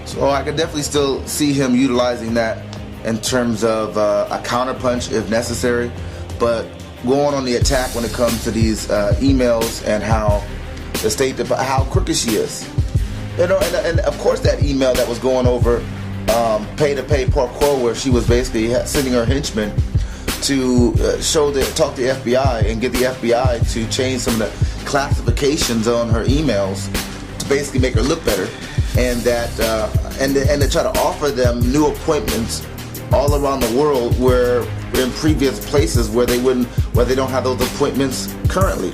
So I could definitely still see him utilizing that in terms of a counterpunch if necessary, but going on the attack when it comes to these emails and how the State Department, how crooked she is. And of course that email that was going over pay-to-pay par quo, where she was basically sending her henchmen to talk to the FBI and get the FBI to change some of the classifications on her emails to basically make her look better, and that and to try to offer them new appointments all around the world, where in previous places where they don't have those appointments currently.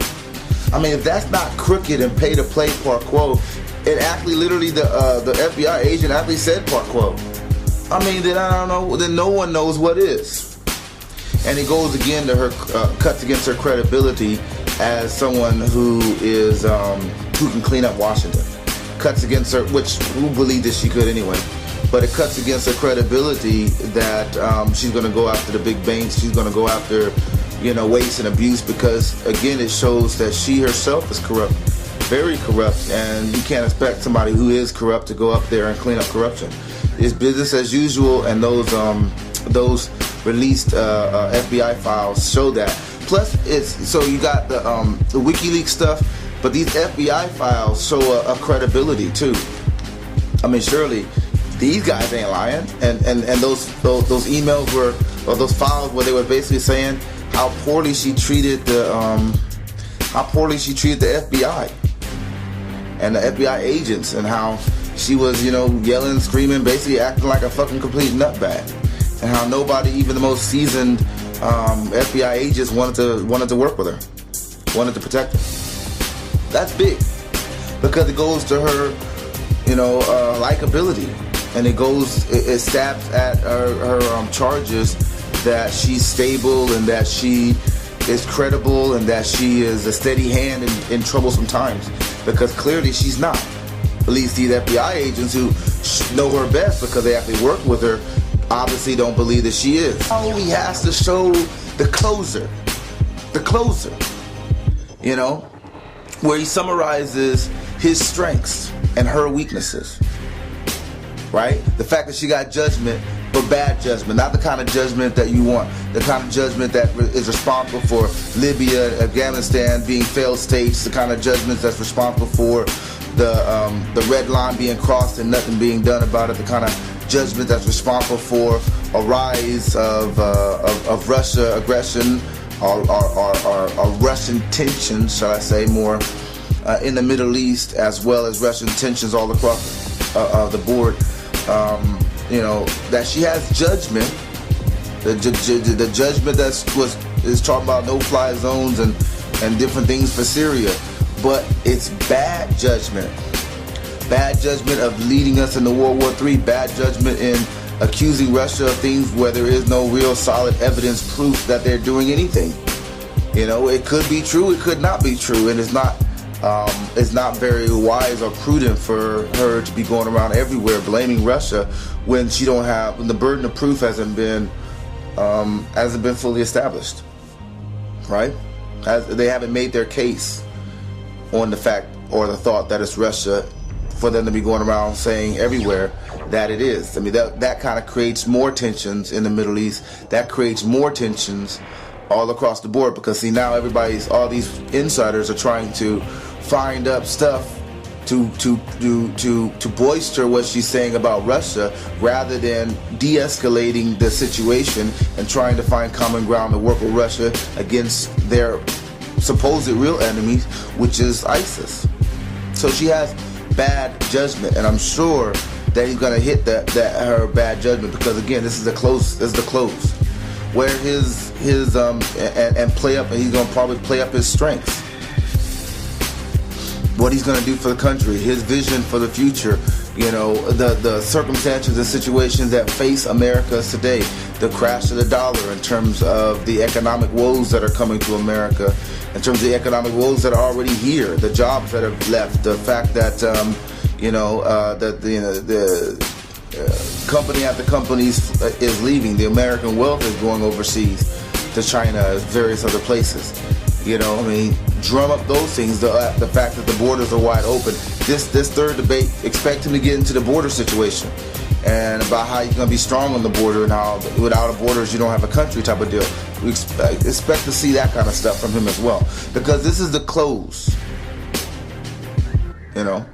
If that's not crooked and pay-to-play par quo, it actually literally the FBI agent actually said par quo. Then I don't know. Then no one knows what is. And it goes again to her cuts against her credibility as someone who is who can clean up Washington. Cuts against her, who believed that she could anyway. But it cuts against her credibility that she's going to go after the big banks. She's going to go after waste and abuse, because again it shows that she herself is corrupt. Very corrupt, and you can't expect somebody who is corrupt to go up there and clean up corruption. It's business as usual, and those released FBI files show that. Plus, you got the WikiLeaks stuff, but these FBI files show a credibility too. How these guys ain't lying, and those emails were, or those files where they were basically saying how poorly she treated the FBI and the FBI agents, and how she was, yelling, screaming, basically acting like a fucking complete nutbag, and how nobody, even the most seasoned FBI agents, wanted to work with her, wanted to protect her. That's big, because it goes to her, likability, and it stabs at her charges that she's stable and that she is credible and that she is a steady hand in troublesome times, because clearly she's not. At least these FBI agents who know her best because they actually work with her obviously don't believe that she is. Oh, he has to show the closer, where he summarizes his strengths and her weaknesses, right? The fact that she got judgment, but bad judgment, not the kind of judgment that you want, the kind of judgment that is responsible for Libya, Afghanistan being failed states, the kind of judgments that's responsible for the red line being crossed and nothing being done about it, the kind of judgment that's responsible for a rise of Russia aggression or Russian tensions, shall I say, more in the Middle East, as well as Russian tensions all across the board. That she has judgment, the judgment is talking about no-fly zones and different things for Syria, but it's bad judgment of leading us into World War III, bad judgment in accusing Russia of things where there is no real solid evidence, proof that they're doing anything. It could be true, it could not be true, and it's not very wise or prudent for her to be going around everywhere blaming Russia when the burden of proof hasn't been fully established, right? They haven't made their case on the fact or the thought that it's Russia, for them to be going around saying everywhere that it is. That kind of creates more tensions in the Middle East. That creates more tensions all across the board, because now all these insiders are trying to find up stuff to bolster what she's saying about Russia, rather than de-escalating the situation and trying to find common ground to work with Russia against their supposed real enemies, which is ISIS. So she has bad judgment, and I'm sure that he's gonna hit her bad judgment, because again, this is the close, where his and play up, and he's gonna probably play up his strengths. What he's going to do for the country, his vision for the future, You know, the circumstances and situations that face America today, the crash of the dollar, in terms of the economic woes that are coming to America, in terms of the economic woes that are already here, the jobs that have left, the fact that the company after companies is leaving, the American wealth is going overseas to China, various other places. You know, I mean, drum up those things. The fact that the borders are wide open. This third debate, expect him to get into the border situation and about how you're going to be strong on the border and how without borders you don't have a country type of deal. We expect to see that kind of stuff from him as well, because this is the close. You know,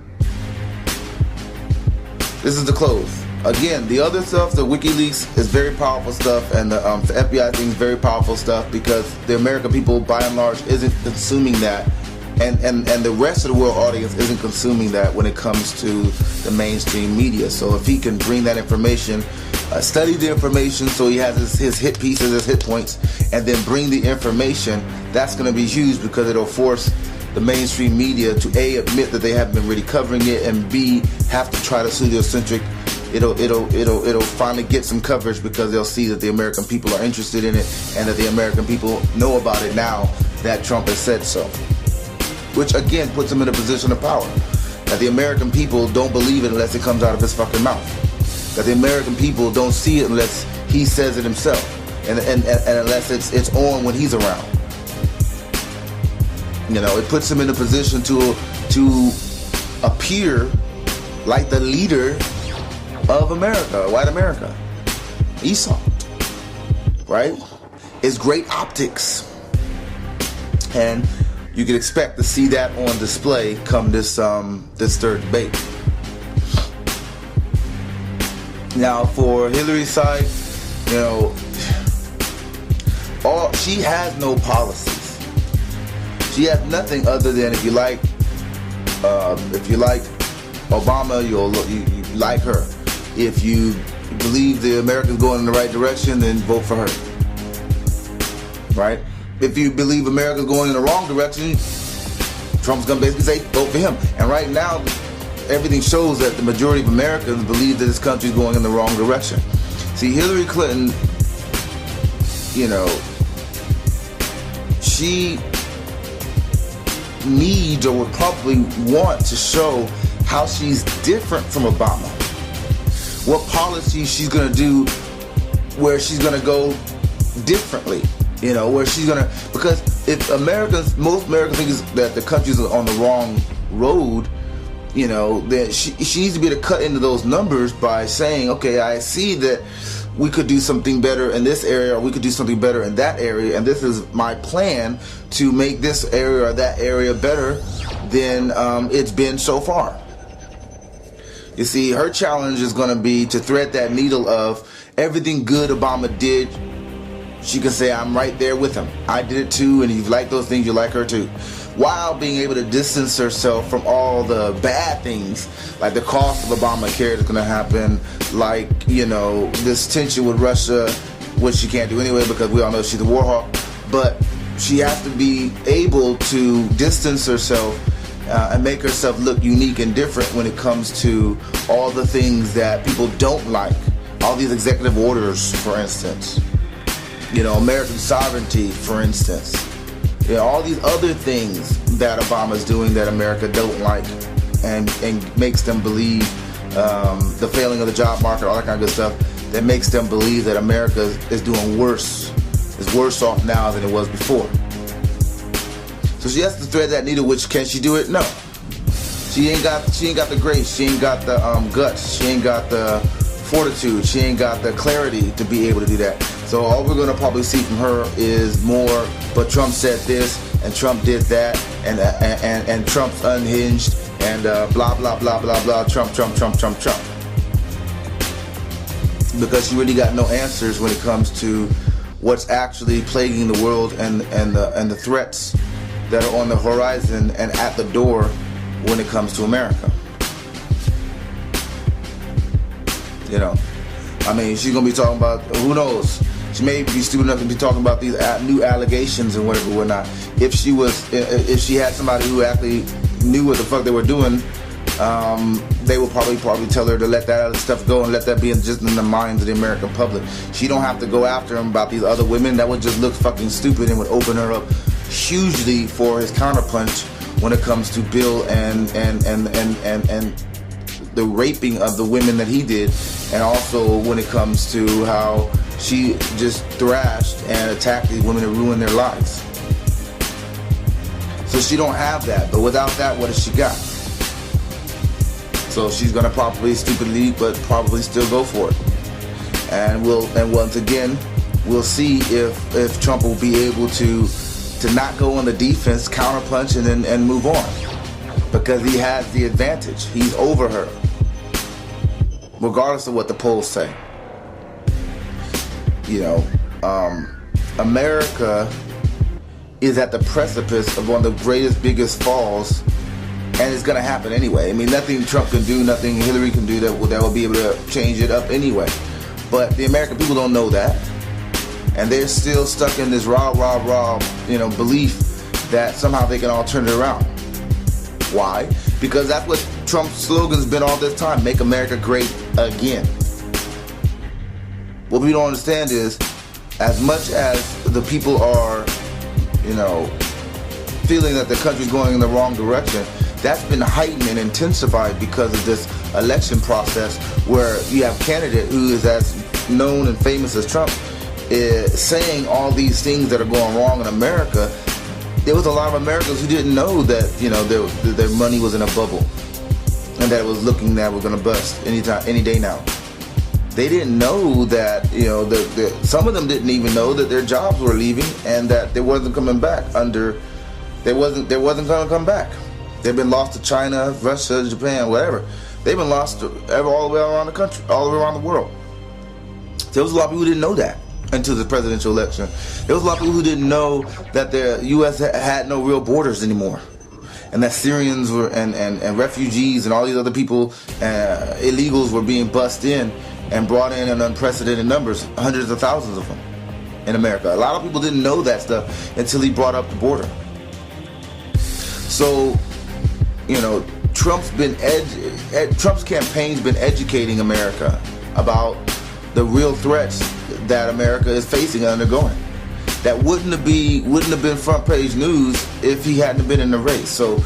this is the close. Again, the other stuff, the WikiLeaks, is very powerful stuff, and the FBI thing is very powerful stuff, because the American people, by and large, isn't consuming that, and the rest of the world audience isn't consuming that when it comes to the mainstream media. So if he can bring that information, study the information, so he has his hit pieces, his hit points, and then bring the information, that's going to be huge, because it'll force the mainstream media to A, admit that they haven't been really covering it, and B, have to try to pseudo-centric. It'll finally get some coverage, because they'll see that the American people are interested in it, and that the American people know about it now that Trump has said so. Which again puts him in a position of power. That the American people don't believe it unless it comes out of his fucking mouth. That the American people don't see it unless he says it himself, and unless it's on when he's around. You know, it puts him in a position to appear like the leader of America, white America. Esau, right? It's great optics, and you can expect to see that on display come this third debate. Now, for Hillary's side, you know, she has no policies. She has nothing other than if you like Obama, you like her. If you believe the America's going in the right direction, then vote for her. Right? If you believe America's going in the wrong direction, Trump's going to basically say, vote for him. And right now, everything shows that the majority of Americans believe that this country's going in the wrong direction. See, Hillary Clinton, you know, she needs or would probably want to show how she's different from Obama. What policy she's going to do where she's going to go differently, you know, where she's going to, because if most Americans think that the country's on the wrong road, you know, then she needs to be able to cut into those numbers by saying, okay, I see that we could do something better in this area, or we could do something better in that area, and this is my plan to make this area or that area better than it's been so far. You see, her challenge is going to be to thread that needle of everything good Obama did. She can say, I'm right there with him. I did it too, and if you like those things, you like her too. While being able to distance herself from all the bad things, like the cost of Obamacare is going to happen, like, you know, this tension with Russia, which she can't do anyway because we all know she's a war hawk. But she has to be able to distance herself and make herself look unique and different when it comes to all the things that people don't like. All these executive orders, for instance. You know, American sovereignty, for instance. You know, all these other things that Obama's doing that America don't like, and makes them believe the failing of the job market, all that kind of good stuff, that makes them believe that America is doing worse, is worse off now than it was before. So she has to thread that needle. Which, can she do it? No. She ain't got the grace. She ain't got the guts. She ain't got the fortitude. She ain't got the clarity to be able to do that. So all we're going to probably see from her is more, but Trump said this, and Trump did that, and Trump's unhinged, and blah, blah, blah, blah, blah, Trump. Because she really got no answers when it comes to what's actually plaguing the world and the threats that are on the horizon and at the door when it comes to America. You know, I mean, she's going to be talking about, who knows? She may be stupid enough to be talking about these new allegations and whatnot. If she had somebody who actually knew what the fuck they were doing, they will probably tell her to let that other stuff go and let that be just in the minds of the American public. She don't have to go after him about these other women. That would just look fucking stupid and would open her up hugely for his counterpunch when it comes to Bill and the raping of the women that he did, and also when it comes to how she just thrashed and attacked these women and ruined their lives. So she don't have that, but without that, what has she got? So she's gonna probably stupidly, but probably still go for it. And once again, we'll see if Trump will be able to not go on the defense, counterpunch, and move on, because he has the advantage. He's over her, regardless of what the polls say. You know, America is at the precipice of one of the greatest, biggest falls, and it's going to happen anyway. I mean, nothing Trump can do, nothing Hillary can do that will be able to change it up anyway. But the American people don't know that, and they're still stuck in this rah, belief that somehow they can all turn it around. Why? Because that's what Trump's slogan's been all this time: make America great again. What we don't understand is, as much as the people are, feeling that the country's going in the wrong direction, that's been heightened and intensified because of this election process, where you have a candidate who is as known and famous as Trump is saying all these things that are going wrong in America. There was a lot of Americans who didn't know that, their money was in a bubble, and that it was looking that we're going to bust any day now. They didn't know that, some of them didn't even know that their jobs were leaving, and that they wasn't coming back they wasn't going to come back. They've been lost to China, Russia, Japan, whatever. They've been lost all the way around the country, all the way around the world. There was a lot of people who didn't know that until the presidential election. There was a lot of people who didn't know that the U.S. had no real borders anymore, and that Syrians were and refugees and all these other people, illegals, were being bussed in and brought in unprecedented numbers, hundreds of thousands of them in America. A lot of people didn't know that stuff until he brought up the border. So, Trump's campaign's been educating America about the real threats that America is facing and undergoing. That wouldn't have been front page news if he hadn't been in the race. So,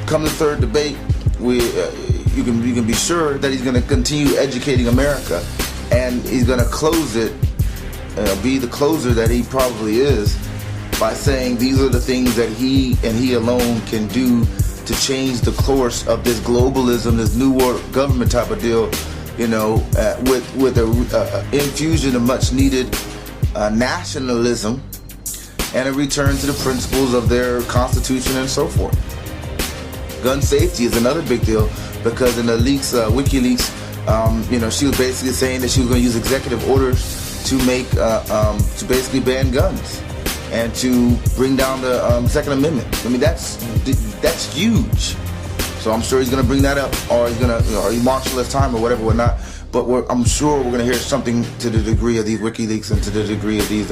come the third debate, you can be sure that he's going to continue educating America, and he's going to close it, be the closer that he probably is, by saying these are the things that he and he alone can do to change the course of this globalism, this new world government type of deal, with a infusion of much needed nationalism and a return to the principles of their constitution and so forth. Gun safety is another big deal, because in the leaks, WikiLeaks, she was basically saying that she was going to use executive orders to to basically ban guns and to bring down the Second Amendment. I mean, that's huge. So I'm sure he's going to bring that up, or he's going to, or he marshal his time or whatever, not. But I'm sure we're going to hear something to the degree of these WikiLeaks and to the degree of these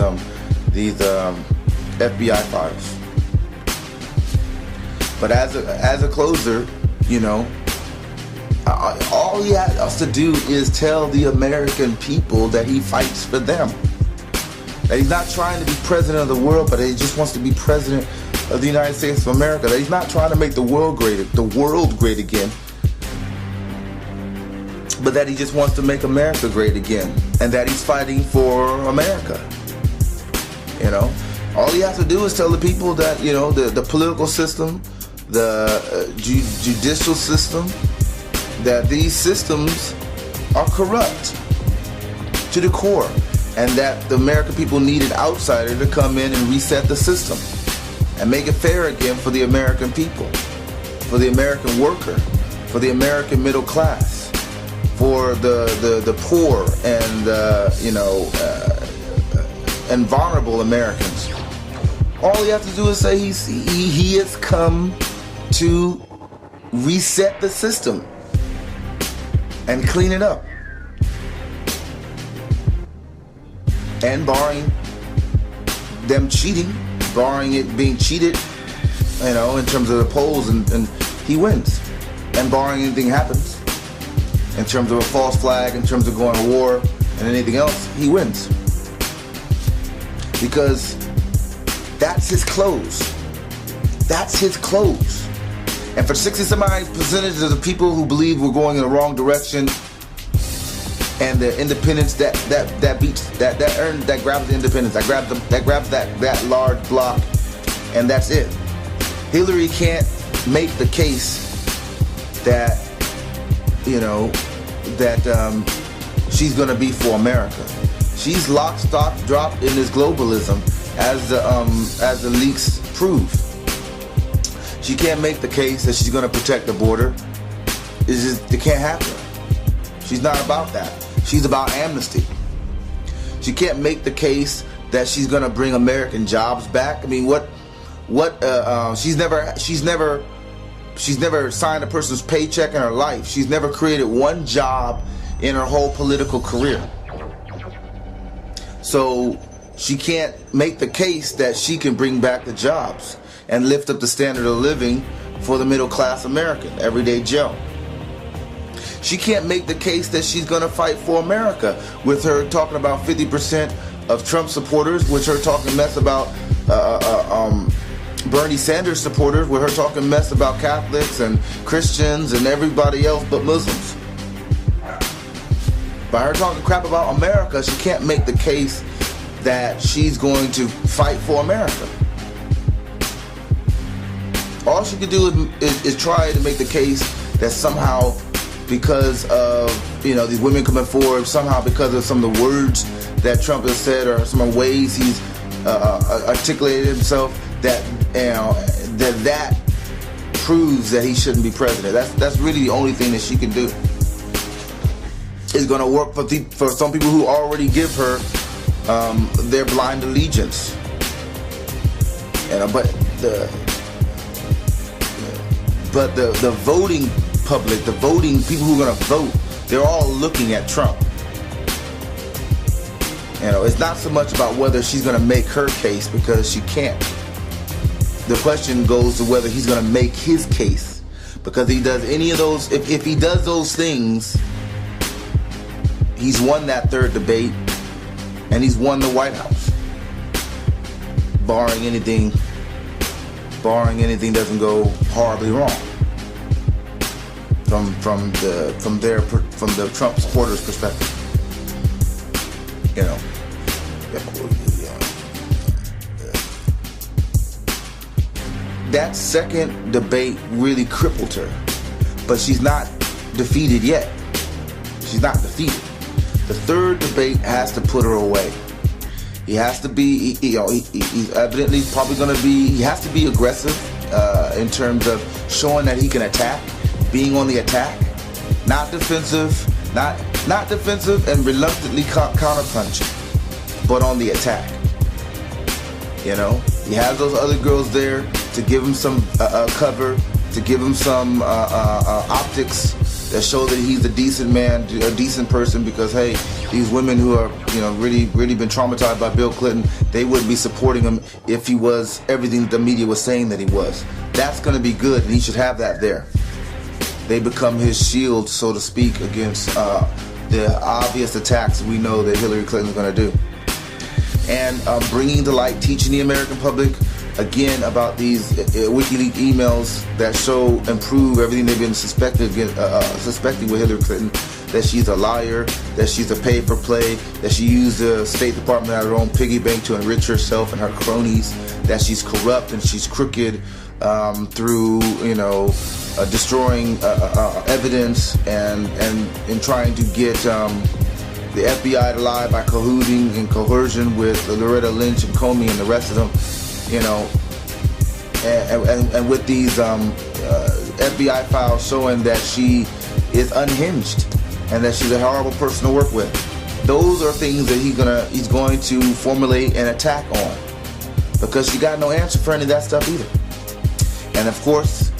FBI files. But as a closer, all he has to do is tell the American people that he fights for them. That he's not trying to be president of the world, but that he just wants to be president of the United States of America. That he's not trying to make the world great again, but that he just wants to make America great again, and that he's fighting for America. All he has to do is tell the people that the political system, the judicial system, that these systems are corrupt to the core, and that the American people need an outsider to come in and reset the system and make it fair again for the American people, for the American worker, for the American middle class, for the poor and vulnerable Americans. All he has to do is say he has come to reset the system and clean it up. And barring them cheating, barring it being cheated, in terms of the polls, and he wins. And barring anything happens, in terms of a false flag, in terms of going to war and anything else, he wins. Because that's his clothes. That's his clothes. And for 60-some-odd% of the people who believe we're going in the wrong direction, and the independence that grabs the independence, that grabs that large block, and that's it. Hillary can't make the case that, you know, that she's going to be for America. She's lock, stock, drop in this globalism, as the leaks prove. She can't make the case that she's going to protect the border. It can't happen. She's not about that. She's about amnesty. She can't make the case that she's going to bring American jobs back. I mean, she's never signed a person's paycheck in her life. She's never created one job in her whole political career. So she can't make the case that she can bring back the jobs and lift up the standard of living for the middle class American, everyday Joe. She can't make the case that she's going to fight for America with her talking about 50% of Trump supporters, with her talking mess about Bernie Sanders supporters, with her talking mess about Catholics and Christians and everybody else but Muslims. By her talking crap about America, she can't make the case that she's going to fight for America. All she could do is try to make the case that somehow, because of, you know, these women coming forward, somehow because of some of the words that Trump has said or some of the ways he's articulated himself, that, you know, that proves that he shouldn't be president. That's really the only thing that she can do. It's going to work for some people who already give her their blind allegiance. You know, but the voting public, the voting people who are going to vote, they're all looking at Trump. You know, it's not so much about whether she's going to make her case, because she can't. The question goes to whether he's going to make his case, because he does any of those. If he does those things, he's won that third debate, and he's won the White House, barring anything doesn't go horribly wrong from the Trump supporters' perspective. You know, that second debate really crippled her, but she's not defeated yet. She's not defeated. The third debate has to put her away. He has to be, he's evidently probably going to be, he has to be aggressive in terms of showing that he can attack, being on the attack, not defensive, not defensive and reluctantly counterpunching, but on the attack. You know, he has those other girls there to give him some cover, to give him some optics that show that he's a decent man, a decent person, because hey, these women who are, you know, really been traumatized by Bill Clinton, they wouldn't be supporting him if he was everything the media was saying that he was. That's going to be good, and he should have that there. They become his shield, so to speak, against the obvious attacks we know that Hillary Clinton is going to do. And bringing to light, teaching the American public, again, about these WikiLeaks emails that show and prove everything they've been suspecting with Hillary Clinton, that she's a liar, that she's a pay-for-play, that she used the State Department out of her own piggy bank to enrich herself and her cronies, that she's corrupt and she's crooked through, you know, destroying evidence and trying to get the FBI to lie by colluding and coercion with Loretta Lynch and Comey and the rest of them, you know, and with these FBI files showing that she is unhinged and that she's a horrible person to work with. Those are things that he's going to formulate an attack on, because she got no answer for any of that stuff either. And of course,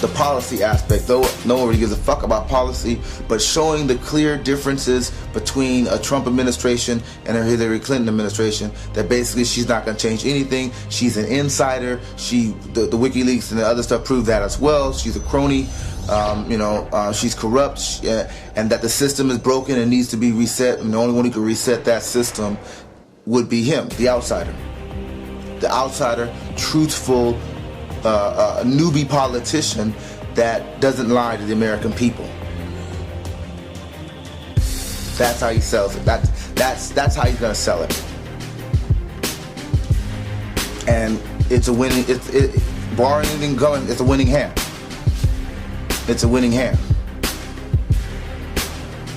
the policy aspect, though no one really gives a fuck about policy, but showing the clear differences between a Trump administration and a Hillary Clinton administration, that basically she's not going to change anything. She's an insider. The WikiLeaks and the other stuff prove that as well. She's a crony. She's corrupt, and that the system is broken and needs to be reset, and the only one who can reset that system would be him, the outsider. The outsider, truthful, newbie politician that doesn't lie to the American people. That's how he sells it. That's how he's gonna sell it. And it's a winning. Barring anything going, it's a winning hand. It's a winning hand.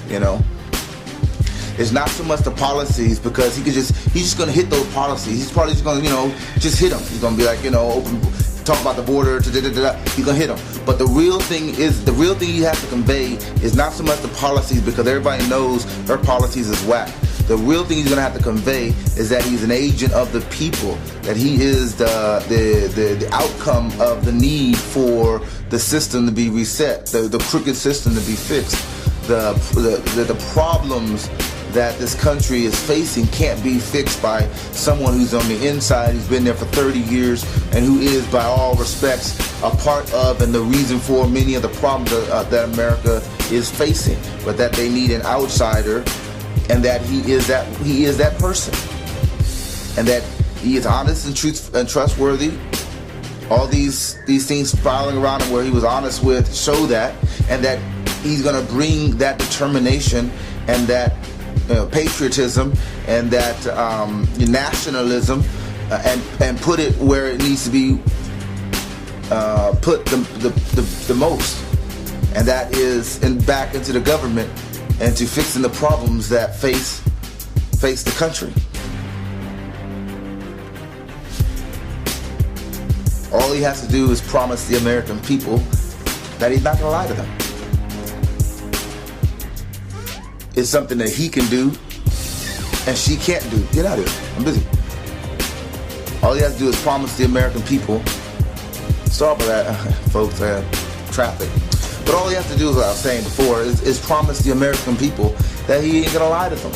You know. It's not so much the policies, because he's just gonna hit those policies. He's probably just gonna, just hit them. He's gonna be like, talk about the border, he's gonna hit them. But the real thing he has to convey is not so much the policies, because everybody knows her policies is whack. The real thing he's gonna have to convey is that he's an agent of the people, that he is the outcome of the need for the system to be reset, the crooked system to be fixed. The problems that this country is facing can't be fixed by someone who's on the inside, who's been there for 30 years, and who is, by all respects, a part of and the reason for many of the problems that America is facing. But that they need an outsider, and that he is that person, and that he is honest and trustworthy. All these things spiraling around him where he was honest with show that, and that he's going to bring that determination and that patriotism and that nationalism and put it where it needs to be put the most, and that is back into the government and to fixing the problems that face the country. All he has to do is promise the American people that he's not going to lie to them. It's something that he can do and she can't do. Get out of here. I'm busy. All he has to do is promise the American people. Sorry about that, folks. Traffic. But all he has to do, as I was saying before, is promise the American people that he ain't going to lie to them.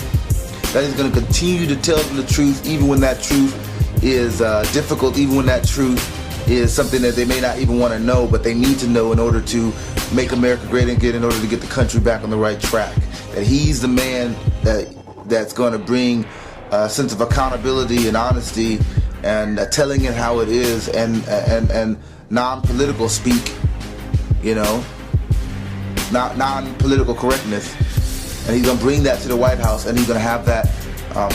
That he's going to continue to tell them the truth, even when that truth is difficult, even when that truth is something that they may not even want to know, but they need to know in order to make America great again, in order to get the country back on the right track. That he's the man that's going to bring a sense of accountability and honesty and telling it how it is and non-political speak, non-political correctness. And he's going to bring that to the White House, and he's going to have that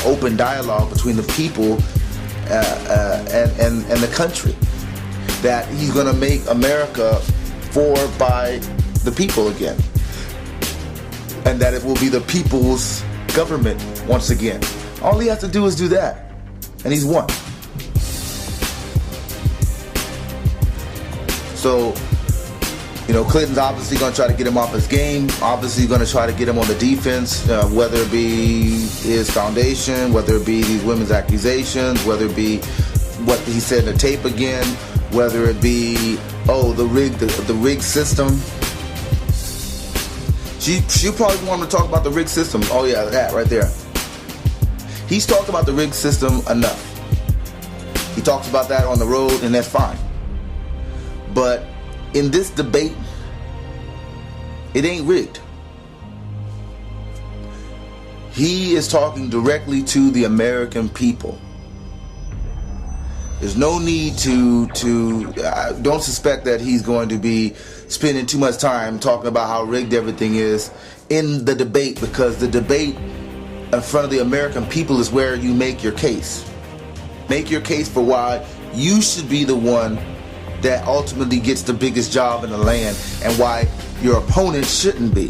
open dialogue between the people and the country. That he's going to make America for, by the people again. And that it will be the people's government once again. All he has to do is do that. And he's won. So, Clinton's obviously going to try to get him off his game. Obviously going to try to get him on the defense, whether it be his foundation, whether it be these women's accusations, whether it be what he said in the tape again, whether it be, the rigged system. She probably want to talk about the rigged system. Oh yeah, that right there. He's talked about the rigged system enough. He talks about that on the road, and that's fine. But in this debate, it ain't rigged. He is talking directly to the American people. There's no need to don't suspect that he's going to be spending too much time talking about how rigged everything is in the debate, because the debate in front of the American people is where you make your case. Make your case for why you should be the one that ultimately gets the biggest job in the land, and why your opponent shouldn't be.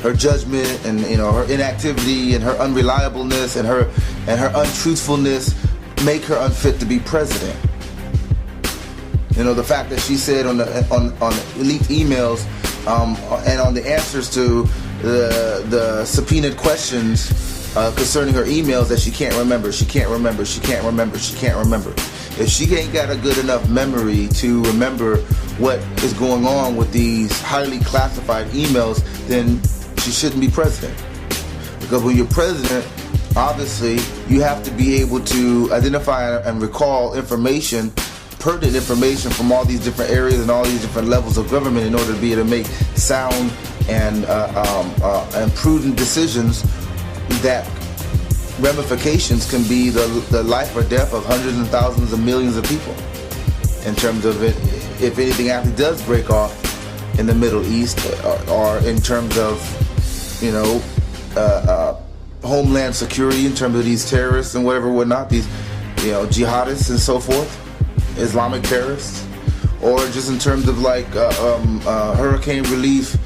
Her judgment and her inactivity and her unreliableness and her untruthfulness make her unfit to be president. The fact that she said on leaked emails and on the answers to the subpoenaed questions concerning her emails that she can't remember. If she ain't got a good enough memory to remember what is going on with these highly classified emails, then she shouldn't be president. Because when you're president, obviously you have to be able to identify and recall information, pertinent information from all these different areas and all these different levels of government in order to be able to make sound and prudent decisions that ramifications can be the life or death of hundreds and thousands of millions of people. In terms of it, if anything actually does break off in the Middle East, or in terms of, you know, homeland security, in terms of these terrorists and whatnot, these, you know, jihadists and so forth, Islamic terrorists, or just in terms of like hurricane relief,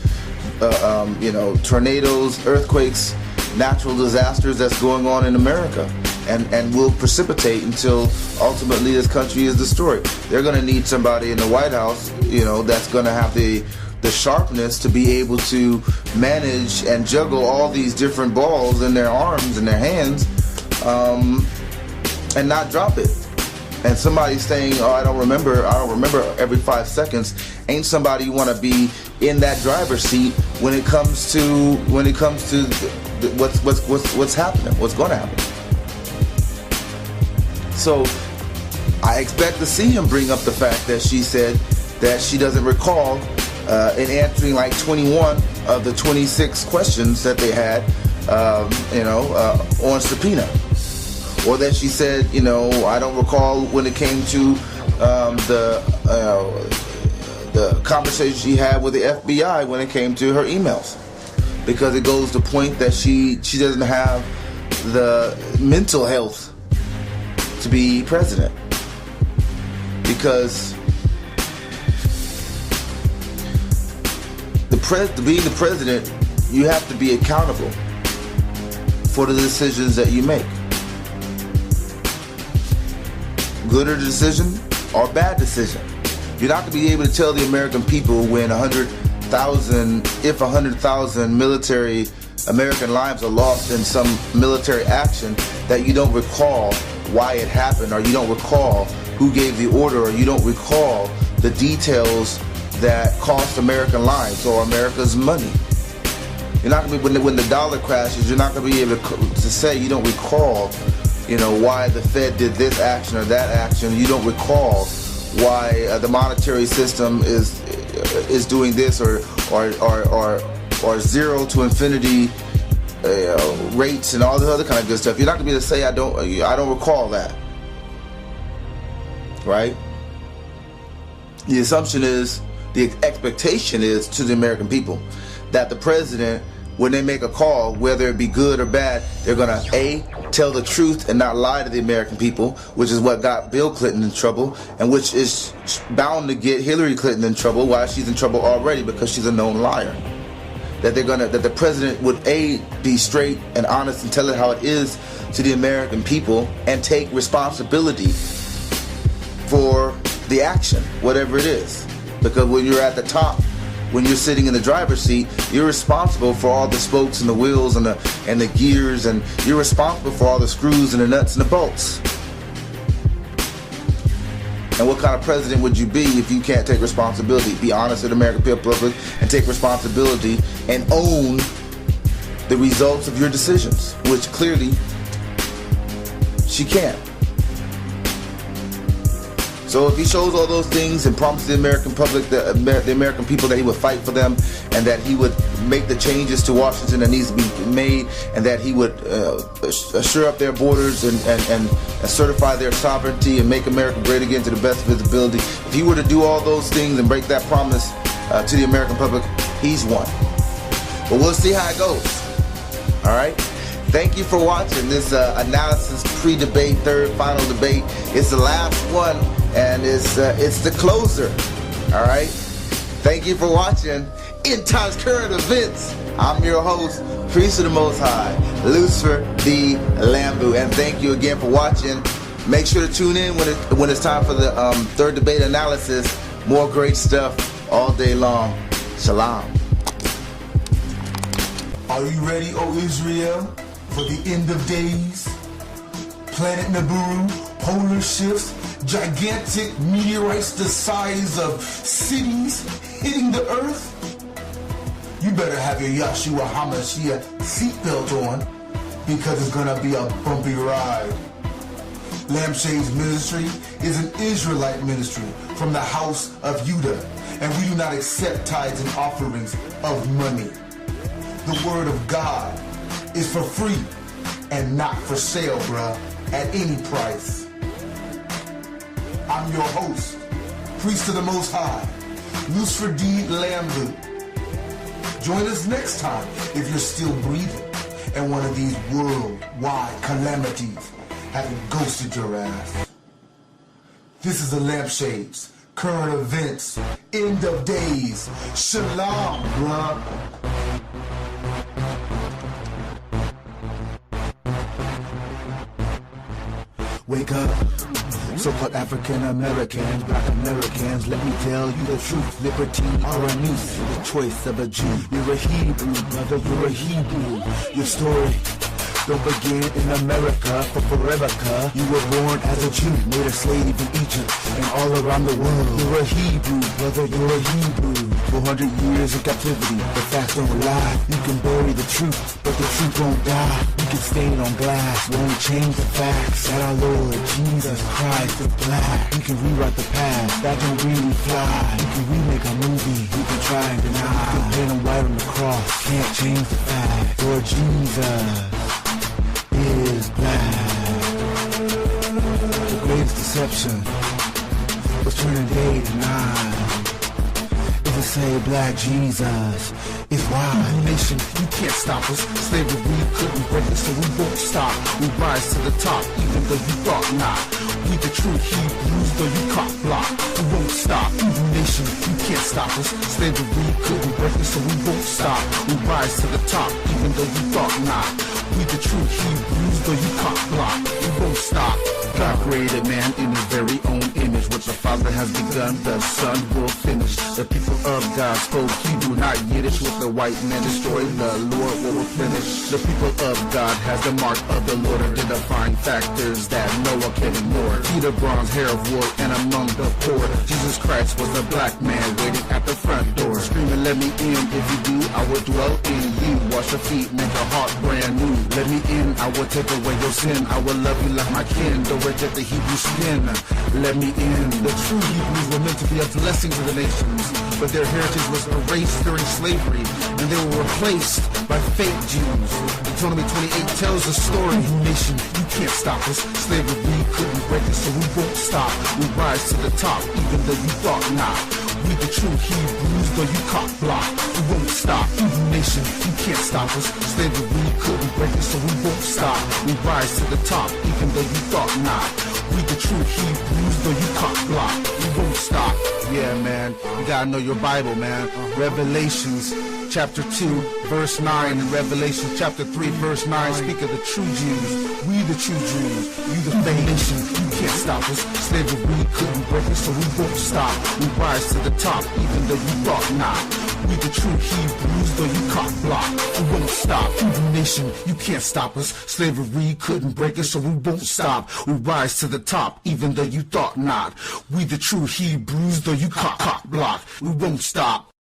you know, tornadoes, earthquakes, natural disasters that's going on in America, and will precipitate until ultimately this country is destroyed. They're going to need somebody in the White House, you know, that's going to have the sharpness to be able to manage and juggle all these different balls in their arms and their hands, and not drop it. And somebody saying, "Oh, I don't remember every 5 seconds," ain't somebody you want to be in that driver's seat when it comes to what's happening, what's going to happen. So I expect to see him bring up the fact that she said that she doesn't recall in answering like 21 of the 26 questions that they had, on subpoena. Or that she said, you know, I don't recall when it came to the conversation she had with the FBI when it came to her emails. Because it goes to point that she doesn't have the mental health to be president. Because being the president, you have to be accountable for the decisions that you make. Good or decision or bad decision. You're not going to be able to tell the American people when 100,000 military American lives are lost in some military action that you don't recall why it happened, or you don't recall who gave the order, or you don't recall the details that cost American lives or America's money. You're not going to be, when the dollar crashes, you're not going to be able to say you don't recall, you know, why the Fed did this action or that action. You don't recall why the monetary system is doing this or zero to infinity rates and all this other kind of good stuff. You're not gonna be able to say I don't recall that, right? The assumption is, the expectation is to the American people that the president, when they make a call, whether it be good or bad, they're gonna A, tell the truth and not lie to the American people, which is what got Bill Clinton in trouble, and which is bound to get Hillary Clinton in trouble. Why? She's in trouble already, because she's a known liar. That the president would A, be straight and honest and tell it how it is to the American people, and take responsibility for the action, whatever it is. Because when you're at the top, when you're sitting in the driver's seat, you're responsible for all the spokes and the wheels and the gears, and you're responsible for all the screws and the nuts and the bolts. And what kind of president would you be if you can't take responsibility? Be honest with the American people and take responsibility and own the results of your decisions, which clearly she can't. So if he shows all those things and promises the American public, the American people, that he would fight for them, and that he would make the changes to Washington that needs to be made, and that he would assure up their borders and certify their sovereignty and make America great again to the best of his ability, if he were to do all those things and break that promise to the American public, he's won. But we'll see how it goes. All right? Thank you for watching this analysis pre-debate, third final debate. It's the last one, and it's the closer. All right? Thank you for watching End Times Current Events. I'm your host, Priest of the Most High, Lucifer D. Lambew, and thank you again for watching. Make sure to tune in when it's time for the third debate analysis. More great stuff all day long. Shalom. Are you ready, O Israel, for the end of days? Planet Nibiru, polar shifts, gigantic meteorites the size of cities hitting the earth, you better have your Yahshua HaMashiach seatbelt on, because it's gonna be a bumpy ride. Lampshades Ministry is an Israelite ministry from the house of Judah, and we do not accept tithes and offerings of money. The word of God is for free and not for sale, bruh, at any price. I'm your host, priest of the Most High, Lucifer D. Lambew. Join us next time if you're still breathing and one of these worldwide calamities haven't ghosted your ass. This is the Lampshades, current events, end of days. Shalom, bruh. Wake up, so-called African Americans, Black Americans, let me tell you the truth. Liberty or a noose, the choice of a Jew. You're a Hebrew, brother, you're a Hebrew. Your story don't begin in America, for forever, you were born as a Jew, made a slave in Egypt and all around the world. You're a Hebrew, brother, you're a Hebrew. 400 years of captivity, the facts don't lie. You can bury the truth, but the truth won't die. You can stain on glass, won't change the facts. That our Lord Jesus Christ is black. You can rewrite the past, that don't really fly. You can remake a movie, you can try and deny. You can paint him white on the cross, can't change the fact. Lord Jesus is black. The greatest deception was turning day to night. If we say black Jesus is why. Nation, you can't stop us. Slavery couldn't break us, so we won't stop. We rise to the top, even though you thought not. We the true Hebrews, though you cock block. We won't stop. Evil nation, you can't stop us. Slavery couldn't break us, so we won't stop. We rise to the top, even though you thought not. We the true Hebrews, though you cock block. We won't stop. God created man in his very own image. What the Father has begun, the Son will finish. The people of God spoke Hebrew, not Yiddish. What the white man destroyed, the Lord will finish. The people of God has the mark of the Lord, identifying factors that no one can ignore. Peter, bronze, hair of wool, and among the poor, Jesus Christ was a black man waiting at the front door, screaming, let me in. If you do, I will dwell in you. Wash your feet, make your heart brand new. Let me in, I will take away your sin. I will love you like my kin. Don't reject the Hebrew skin. Let me in. The true Hebrews were meant to be a blessing to the nations, but their heritage was erased during slavery, and they were replaced by fake Jews. Deuteronomy 28 tells the story. Nation, you can't stop us. Slavery couldn't break us, so we won't stop. We rise to the top, even though you thought not. We the true Hebrews, though you cock block. We won't stop. Evil nation, you can't stop us. Slavery couldn't break us, so we won't stop. We rise to the top, even though you thought not. We the true Hebrews, though you cock block. We won't stop. Yeah, man, you gotta know your Bible, man. Revelations chapter 2, verse 9, and Revelation chapter 3, verse 9 speak of the true Jews. We the true Jews. You the fake nation. You can't stop us. Slavery couldn't break us, so we won't stop. We rise to the top, even though you thought not. We the true Hebrews, though you cock block. We won't stop. Evil nation, you can't stop us. Slavery couldn't break us, so we won't stop. We rise to the top, even though you thought not. We the true Hebrews, though you cock block. We won't stop.